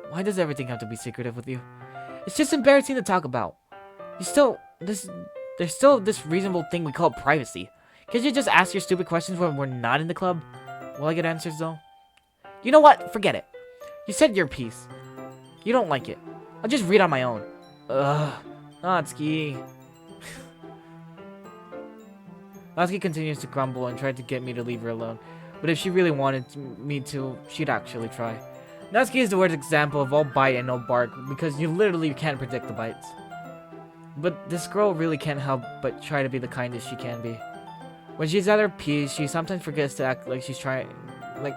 Why does everything have to be secretive with you? It's just embarrassing to talk about. You still, there's still this reasonable thing we call privacy. Can't you just ask your stupid questions when we're not in the club? Will I get answers though? You know what? Forget it. You said your piece. You don't like it. I'll just read on my own. Ugh. Natsuki. Natsuki continues to grumble and tried to get me to leave her alone. But if she really wanted me to, she'd actually try. Natsuki is the worst example of all bite and no bark because you literally can't predict the bites. But this girl really can't help but try to be the kindest she can be. When she's at her piece, she sometimes forgets to act like she's trying, like,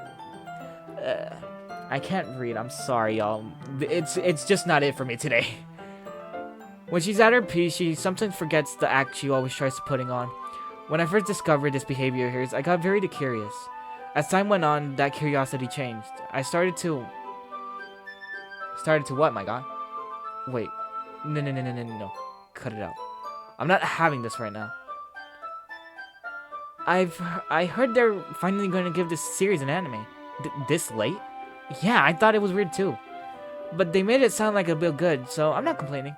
I can't read, I'm sorry y'all. It's just not it for me today. When she's at her piece, she sometimes forgets the act she always tries to putting on. When I first discovered this behavior of hers, I got very curious. As time went on, that curiosity changed. I started to what, my god? Wait. No. Cut it out. I'm not having this right now. I heard they're finally going to give this series an anime. This late? Yeah, I thought it was weird too. But they made it sound like a bit good, so I'm not complaining.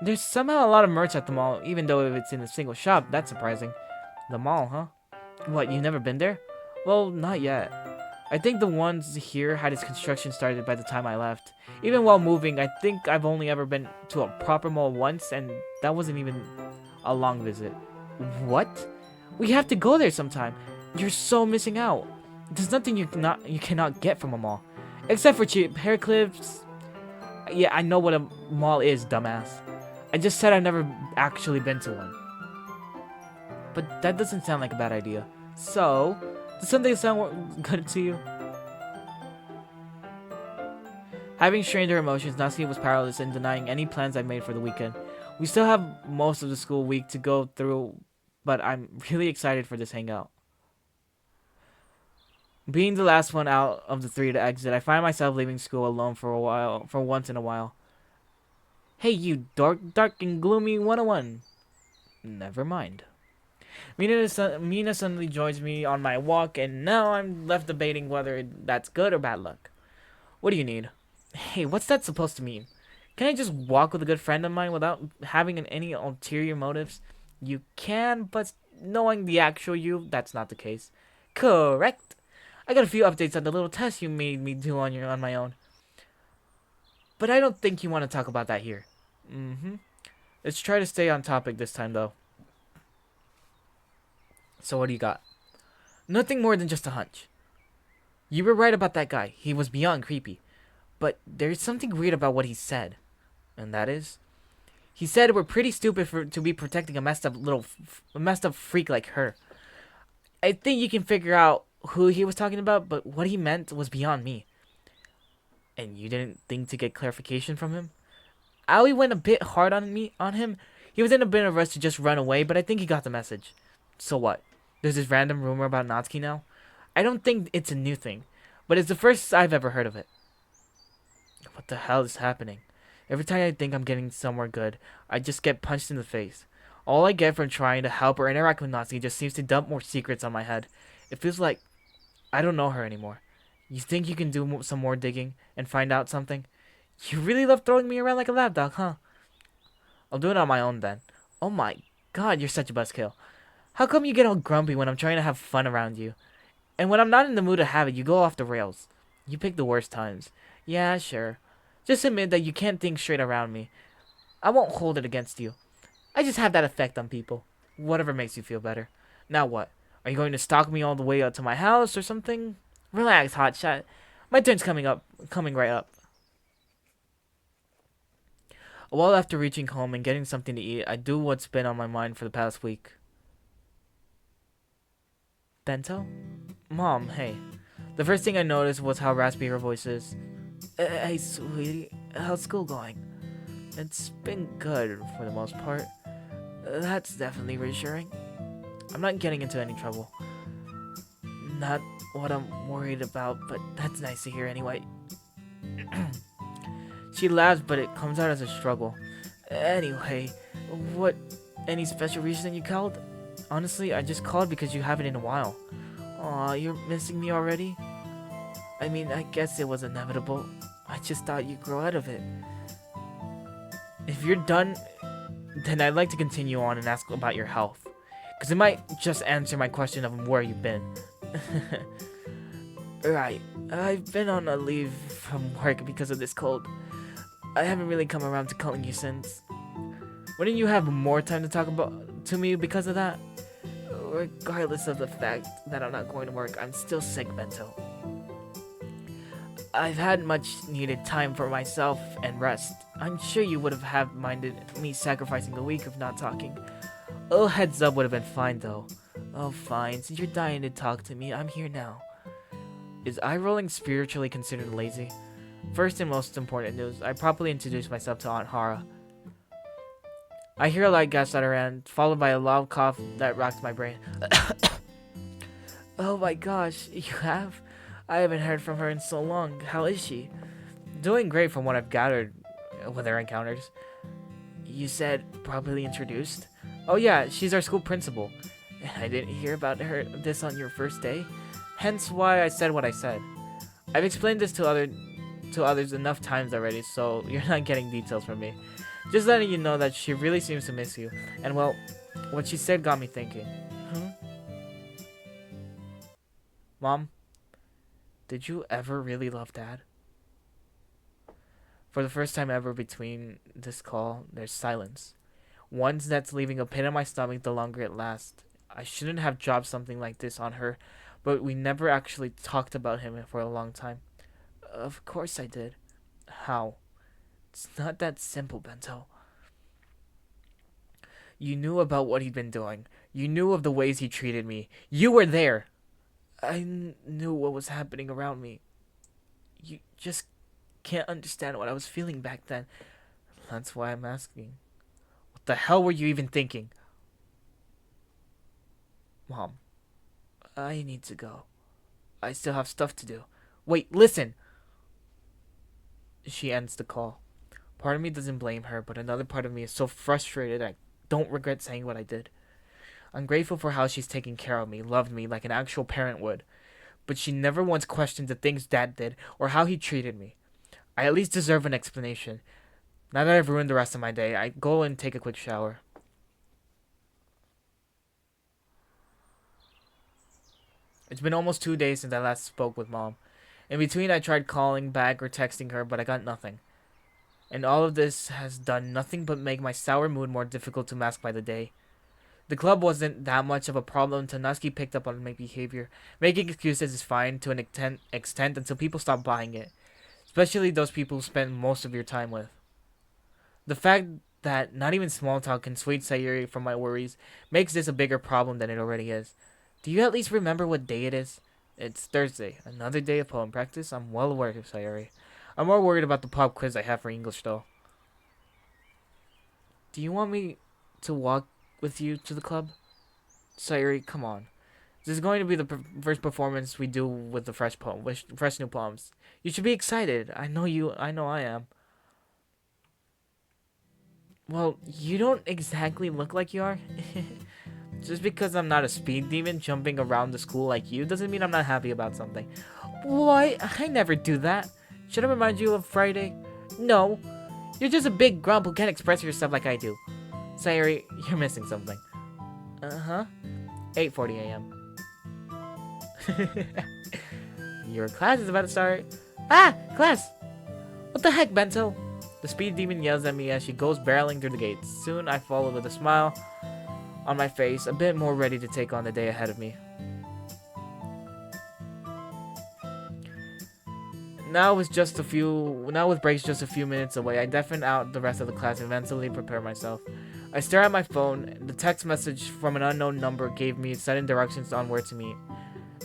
There's somehow a lot of merch at the mall, even though if it's in a single shop, that's surprising. The mall, huh? What, you've never been there? Well, not yet. I think the ones here had its construction started by the time I left. Even while moving, I think I've only ever been to a proper mall once, and that wasn't even a long visit. What? We have to go there sometime. You're so missing out. There's nothing you cannot get from a mall. Except for cheap hair clips. Yeah, I know what a mall is, dumbass. I just said I've never actually been to one. But that doesn't sound like a bad idea. So, does something sound good to you? Having strained her emotions, Natsuki was powerless in denying any plans I made for the weekend. We still have most of the school week to go through, but I'm really excited for this hangout. Being the last one out of the three to exit, I find myself leaving school alone for once in a while. Hey, you dark and gloomy 101. Never mind. Mina suddenly joins me on my walk, and now I'm left debating whether that's good or bad luck. What do you need? Hey, what's that supposed to mean? Can I just walk with a good friend of mine without having any ulterior motives? You can, but knowing the actual you, that's not the case. Correct. I got a few updates on the little test you made me do on my own. But I don't think you want to talk about that here. Let's try to stay on topic this time, though. So what do you got? Nothing more than just a hunch. You were right about that guy. He was beyond creepy. But there's something weird about what he said. And that is? He said we're pretty stupid to be protecting a messed up freak like her. I think you can figure out who he was talking about, but what he meant was beyond me. And you didn't think to get clarification from him? Aoi went a bit hard on him. He was in a bit of a rush to just run away, but I think he got the message. So what? There's this random rumor about Natsuki now? I don't think it's a new thing, but it's the first I've ever heard of it. What the hell is happening? Every time I think I'm getting somewhere good, I just get punched in the face. All I get from trying to help or interact with Natsuki just seems to dump more secrets on my head. It feels like I don't know her anymore. You think you can do some more digging and find out something? You really love throwing me around like a lapdog, huh? I'll do it on my own then. Oh my god, you're such a buzzkill. How come you get all grumpy when I'm trying to have fun around you? And when I'm not in the mood to have it, you go off the rails. You pick the worst times. Yeah, sure. Just admit that you can't think straight around me. I won't hold it against you. I just have that effect on people. Whatever makes you feel better. Now what? Are you going to stalk me all the way up to my house or something? Relax, hotshot. My turn's coming right up. A while after reaching home and getting something to eat, I do what's been on my mind for the past week. Bento? Mom, hey. The first thing I noticed was how raspy her voice is. Hey, sweetie. How's school going? It's been good for the most part. That's definitely reassuring. I'm not getting into any trouble. Not what I'm worried about, but that's nice to hear anyway. She laughs, but it comes out as a struggle. Anyway, any special reason you called? Honestly, I just called because you haven't in a while. Aw, you're missing me already? I mean, I guess it was inevitable. I just thought you'd grow out of it. If you're done Then I'd like to continue on and ask about your health. Because it might just answer my question of where you've been. Right. I've been on a leave from work because of this cold. I haven't really come around to calling you since. Wouldn't you have more time to talk to me because of that? Regardless of the fact that I'm not going to work, I'm still sick, Bento. I've had much needed time for myself and rest. I'm sure you would have minded me sacrificing a week of not talking. A little heads up would have been fine though. Oh fine, since you're dying to talk to me, I'm here now. Is eye rolling spiritually considered lazy? First and most important news, I properly introduced myself to Aunt Hara. I hear a light gasp at her end, followed by a loud cough that rocked my brain. Oh my gosh, you have? I haven't heard from her in so long. How is she? Doing great from what I've gathered with her encounters. You said properly introduced? Oh yeah, she's our school principal. And I didn't hear about this on your first day. Hence why I said what I said. I've explained this to others enough times already, so you're not getting details from me. Just letting you know that she really seems to miss you. And well, what she said got me thinking. Mom, did you ever really love Dad? For the first time ever between this call, there's silence. One that's leaving a pit in my stomach the longer it lasts. I shouldn't have dropped something like this on her, but we never actually talked about him for a long time. Of course I did. How? It's not that simple, Bento. You knew about what he'd been doing. You knew of the ways he treated me. You were there. I knew what was happening around me. You just can't understand what I was feeling back then. That's why I'm asking. What the hell were you even thinking? Mom, I need to go. I still have stuff to do. Wait, listen! She ends the call. Part of me doesn't blame her, but another part of me is so frustrated I don't regret saying what I did. I'm grateful for how she's taken care of me, loved me like an actual parent would. But she never once questioned the things Dad did or how he treated me. I at least deserve an explanation. Now that I've ruined the rest of my day, I go and take a quick shower. It's been almost 2 days since I last spoke with Mom. In between, I tried calling back or texting her, but I got nothing. And all of this has done nothing but make my sour mood more difficult to mask by the day. The club wasn't that much of a problem until Natsuki picked up on my behavior. Making excuses is fine to an extent until people stop buying it. Especially those people who spend most of your time with. The fact that not even small talk can sway Sayori from my worries makes this a bigger problem than it already is. Do you at least remember what day it is? It's Thursday, another day of poem practice. I'm well aware of Sayori. I'm more worried about the pop quiz I have for English though. Do you want me to walk with you to the club? Sayori, come on. This is going to be the first performance we do with the fresh new poems. You should be excited. I know I am. Well, you don't exactly look like you are. Just because I'm not a speed demon jumping around the school like you doesn't mean I'm not happy about something. Why? I never do that. Should I remind you of Friday? No. You're just a big grump who can't express yourself like I do. Sayori, you're missing something. Uh-huh. 8:40 a.m. Your class is about to start. Ah! Class! What the heck, Bento? The speed demon yells at me as she goes barreling through the gates. Soon I follow with a smile on my face, a bit more ready to take on the day ahead of me. Now with breaks just a few minutes away, I deafen out the rest of the class and mentally prepare myself. I stare at my phone. The text message from an unknown number gave me sudden directions on where to meet.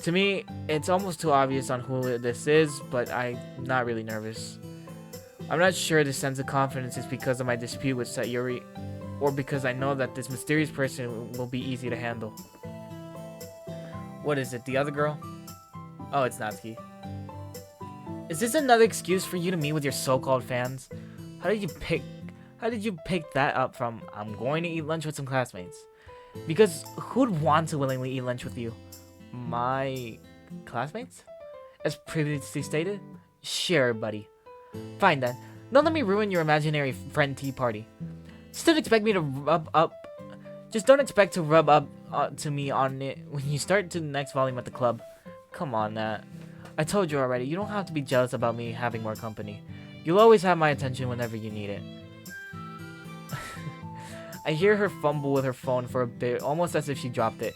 To me, it's almost too obvious on who this is, but I'm not really nervous. I'm not sure this sense of confidence is because of my dispute with Sayori, or because I know that this mysterious person will be easy to handle. What is it, the other girl? Oh, it's Natsuki. Is this another excuse for you to meet with your so-called fans? How did you pick that up from, I'm going to eat lunch with some classmates? Because who'd want to willingly eat lunch with you? My classmates? As previously stated? Sure, buddy. Fine then. Don't let me ruin your imaginary friend tea party. Just don't expect me to rub up. Just don't expect to rub up to me on it when you start to the next volume at the club. Come on, Nat. I told you already, you don't have to be jealous about me having more company. You'll always have my attention whenever you need it. I hear her fumble with her phone for a bit, almost as if she dropped it.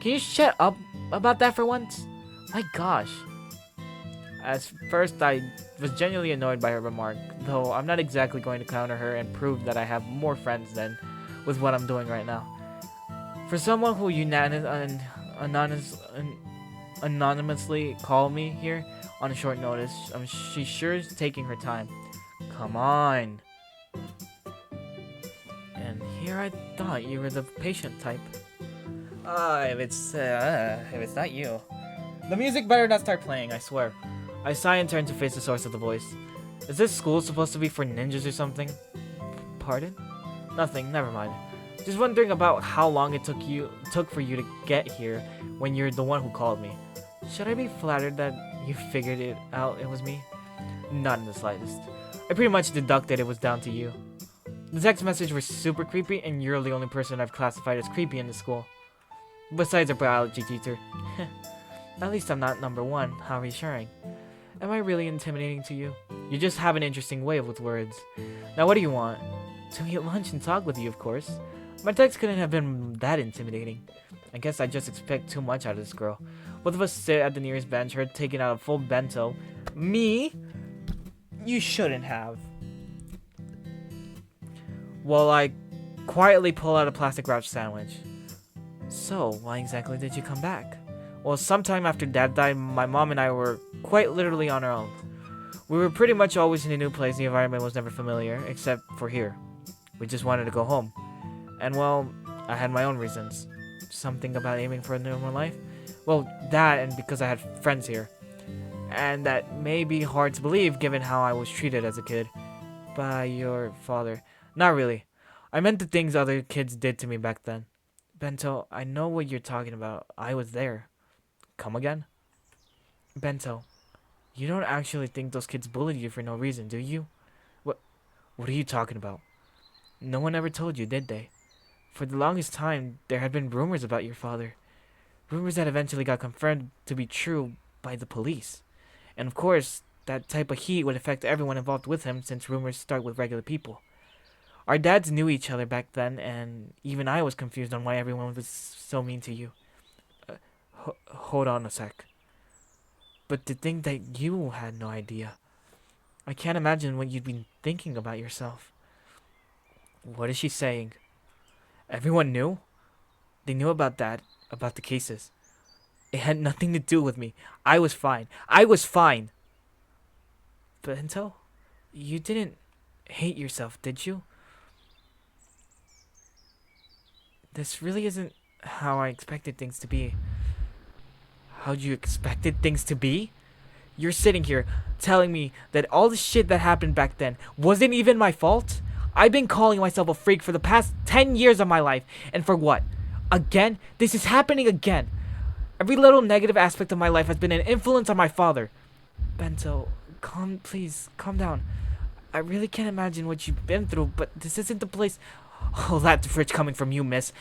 Can you shut up about that for once? My gosh. At first, I was genuinely annoyed by her remark, though I'm not exactly going to counter her and prove that I have more friends than with what I'm doing right now. For someone who anonymously called me here on a short notice, she sure is taking her time. Come on. And here I thought you were the patient type. If it's not you. The music better not start playing, I swear. I sigh and turn to face the source of the voice. Is this school supposed to be for ninjas or something? Pardon? Nothing, never mind. Just wondering about how long it took for you to get here when you're the one who called me. Should I be flattered that you figured it out it was me? Not in the slightest. I pretty much deducted it was down to you. The text message was super creepy, and you're the only person I've classified as creepy in the school. Besides a biology teacher. At least I'm not number one, how reassuring. Am I really intimidating to you? You just have an interesting way with words. Now what do you want? To eat lunch and talk with you, of course. My text couldn't have been that intimidating. I guess I just expect too much out of this girl. Both of us sit at the nearest bench, her taking out a full bento. Me? You shouldn't have. While I quietly pull out a plastic wrapped sandwich. So, why exactly did you come back? Well, sometime after Dad died, my mom and I were quite literally on our own. We were pretty much always in a new place. The environment was never familiar, except for here. We just wanted to go home. And well, I had my own reasons. Something about aiming for a normal life? Well, that and because I had friends here. And that may be hard to believe given how I was treated as a kid. By your father. Not really. I meant the things other kids did to me back then. Bento, I know what you're talking about. I was there. Come again? Bento, you don't actually think those kids bullied you for no reason, do you? What are you talking about? No one ever told you, did they? For the longest time, there had been rumors about your father. Rumors that eventually got confirmed to be true by the police. And of course, that type of heat would affect everyone involved with him since rumors start with regular people. Our dads knew each other back then, and even I was confused on why everyone was so mean to you. Hold on a sec. But to think that you had no idea. I can't imagine what you'd been thinking about yourself. What is she saying? Everyone knew? They knew about that, about the cases. It had nothing to do with me. I was fine. I was fine. Bento, you didn't hate yourself, did you? This really isn't how I expected things to be. How you expected things to be? You're sitting here telling me that all the shit that happened back then wasn't even my fault? I've been calling myself a freak for the past 10 years of my life. And for what? Again? This is happening again. Every little negative aspect of my life has been an influence on my father. Bento, please, calm down. I really can't imagine what you've been through, but this isn't the place. Oh, that's rich coming from you, miss.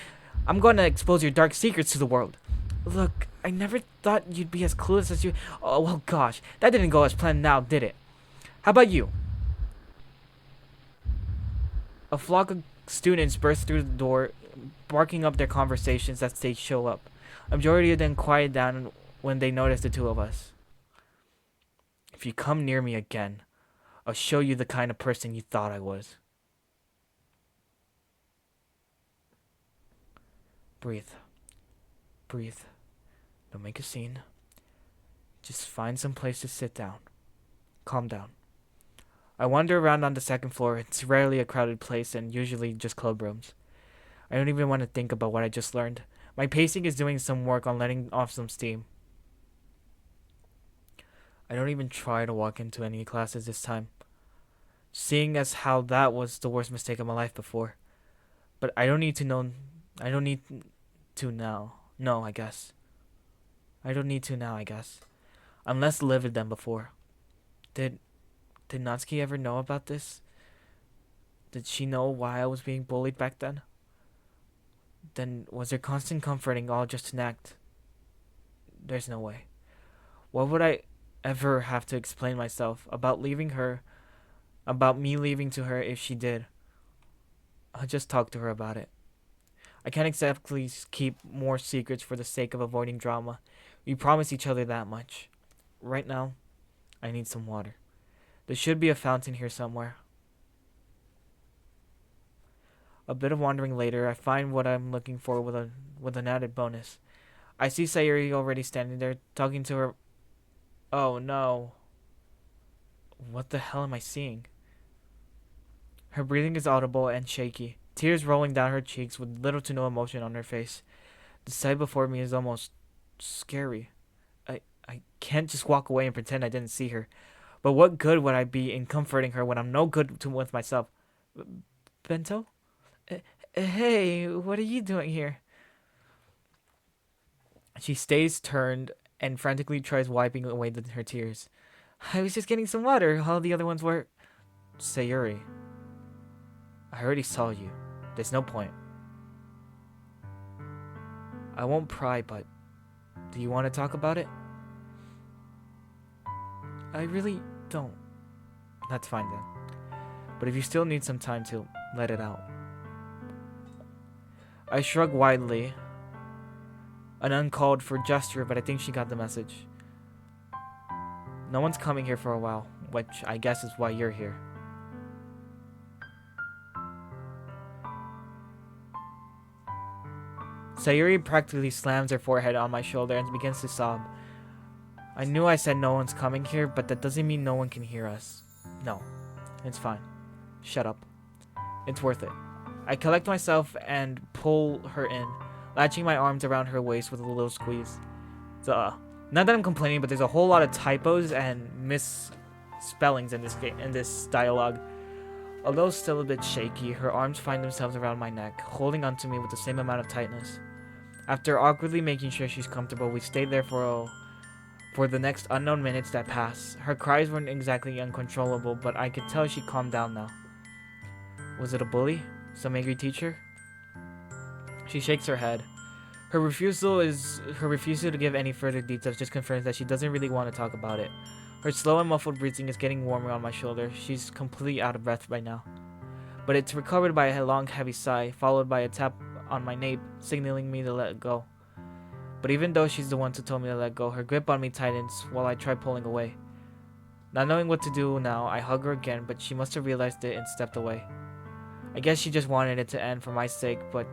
I'm going to expose your dark secrets to the world. Look, I never thought you'd be as clueless as you. Oh, well, gosh, that didn't go as planned now, did it? How about you? A flock of students burst through the door, barking up their conversations as they show up. A majority of them quiet down when they notice the two of us. If you come near me again, I'll show you the kind of person you thought I was. Breathe. Breathe. Don't make a scene. Just find some place to sit down. Calm down. I wander around on the second floor. It's rarely a crowded place and usually just club rooms. I don't even want to think about what I just learned. My pacing is doing some work on letting off some steam. I don't even try to walk into any classes this time, seeing as how that was the worst mistake of my life before. But I don't need to know. I don't need to now. No, I guess. I don't need to now, I guess. I'm less livid than before. Did Natsuki ever know about this? Did she know why I was being bullied back then? Then was her constant comforting all just an act? There's no way. What would I ever have to explain myself about leaving her, about me leaving to her if she did? I'll just talk to her about it. I can't exactly keep more secrets for the sake of avoiding drama. We promised each other that much. Right now, I need some water. There should be a fountain here somewhere. A bit of wandering later, I find what I'm looking for with an added bonus. I see Sayori already standing there, talking to her. Oh no. What the hell am I seeing? Her breathing is audible and shaky, tears rolling down her cheeks with little to no emotion on her face. The sight before me is almost scary. I can't just walk away and pretend I didn't see her. But what good would I be in comforting her when I'm no good with myself? Bento? Hey, what are you doing here? She stays turned and frantically tries wiping away her tears. I was just getting some water. All the other ones were... Sayori, I already saw you. There's no point. I won't pry, but do you want to talk about it? I really don't. That's fine then. But if you still need some time to let it out. I shrug widely. An uncalled for gesture, but I think she got the message. No one's coming here for a while, which I guess is why you're here. Sayori practically slams her forehead on my shoulder and begins to sob. I knew I said no one's coming here, but that doesn't mean no one can hear us. No, it's fine. Shut up. It's worth it. I collect myself and pull her in, latching my arms around her waist with a little squeeze. Not that I'm complaining, but there's a whole lot of typos and misspellings in this dialogue. Although still a bit shaky, her arms find themselves around my neck, holding onto me with the same amount of tightness. After awkwardly making sure she's comfortable, we stayed there for the next unknown minutes that pass. Her cries weren't exactly uncontrollable, but I could tell she calmed down now. Was it a bully? Some angry teacher? She shakes her head. Her refusal to give any further details just confirms that she doesn't really want to talk about it. Her slow and muffled breathing is getting warmer on my shoulder. She's completely out of breath by now. But it's recovered by a long, heavy sigh, followed by a tap on my nape, signaling me to let go. But even though she's the one who told me to let go, her grip on me tightens while I try pulling away. Not knowing what to do now, I hug her again, but she must have realized it and stepped away. I guess she just wanted it to end for my sake, but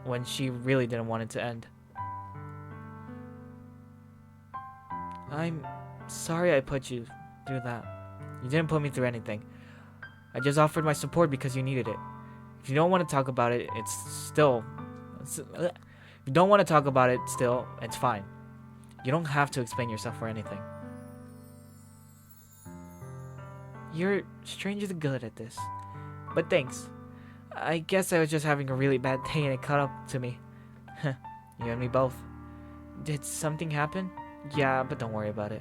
when she really didn't want it to end. I'm sorry I put you through that. You didn't put me through anything. I just offered my support because you needed it. If you don't want to talk about it, if you don't want to talk about it still, it's fine. You don't have to explain yourself or anything. You're strangely good at this. But thanks. I guess I was just having a really bad day and it caught up to me. You and me both. Did something happen? Yeah, but don't worry about it.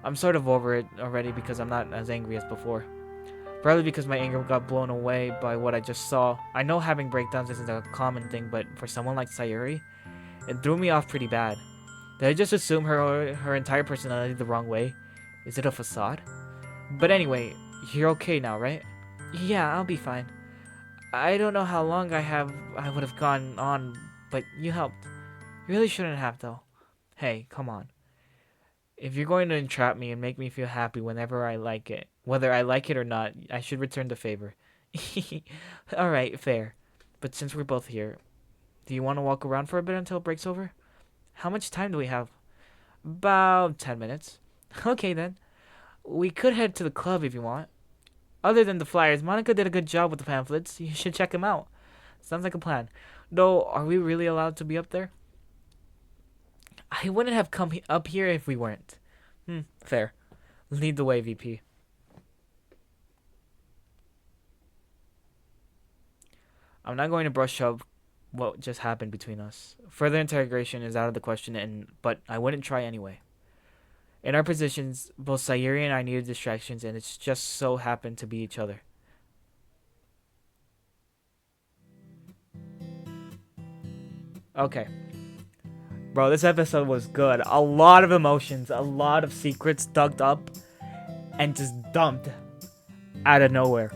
I'm sort of over it already because I'm not as angry as before. Probably because my anger got blown away by what I just saw. I know having breakdowns isn't a common thing, but for someone like Sayori, it threw me off pretty bad. Did I just assume her entire personality the wrong way? Is it a facade? But anyway, you're okay now, right? Yeah, I'll be fine. I don't know how long I would have gone on, but you helped. You really shouldn't have, though. Hey, come on. If you're going to entrap me and make me feel happy whenever I like it, whether I like it or not, I should return the favor. Alright, fair. But since we're both here, do you want to walk around for a bit until it breaks over? How much time do we have? About 10 minutes. Okay, then. We could head to the club if you want. Other than the flyers, Monica did a good job with the pamphlets. You should check them out. Sounds like a plan. Though, are we really allowed to be up there? I wouldn't have come up here if we weren't. Fair. Lead the way, VP. I'm not going to brush up what just happened between us. Further interrogation is out of the question, but I wouldn't try anyway. In our positions, both Sayori and I needed distractions, and it's just so happened to be each other. Okay. Bro, this episode was good. A lot of emotions, a lot of secrets dug up and just dumped out of nowhere.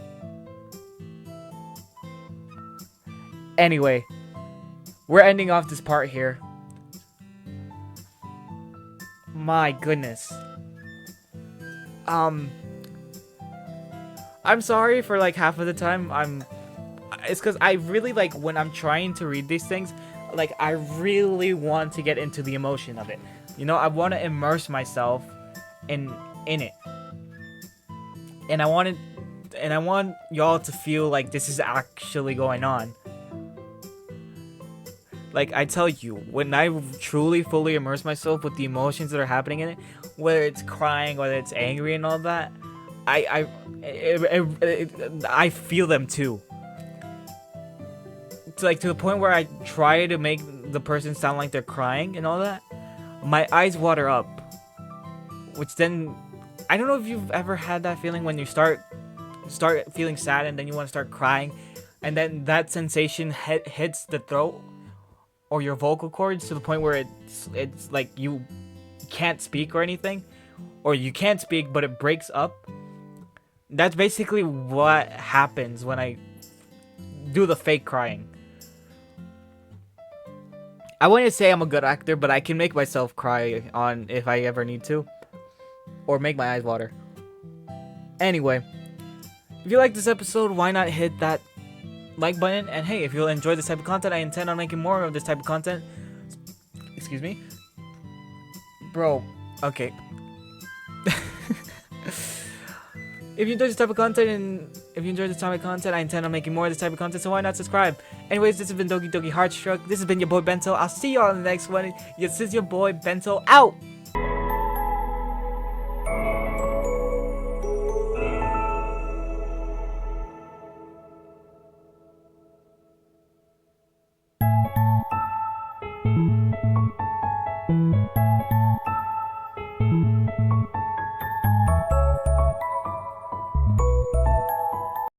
Anyway, we're ending off this part here. My goodness. I'm sorry for like half of the time. It's because I really like when I'm trying to read these things, like I really want to get into the emotion of it. You know, I want to immerse myself in it. And I want y'all to feel like this is actually going on. Like I tell you, when I truly fully immerse myself with the emotions that are happening in it, whether it's crying, whether it's angry and all that, I feel them too. It's like to the point where I try to make the person sound like they're crying and all that. My eyes water up, which then I don't know if you've ever had that feeling when you start feeling sad and then you want to start crying, and then that sensation hits the throat or your vocal cords to the point where it's like you can't speak or anything, or you can't speak but it breaks up. That's basically what happens when I do the fake crying. I wouldn't say I'm a good actor, but I can make myself cry on if I ever need to, or make my eyes water. Anyway, if you like this episode, why not hit that like button? And hey, if you'll enjoy this type of content, I intend on making more of this type of content. Excuse me, bro. Okay. If you enjoy this type of content, and if you enjoy this type of content, I intend on making more of this type of content, so why not subscribe? Anyways, this has been Doki Doki Heart Struck. This has been your boy Bento. I'll see you all in the next one. This is your boy Bento out.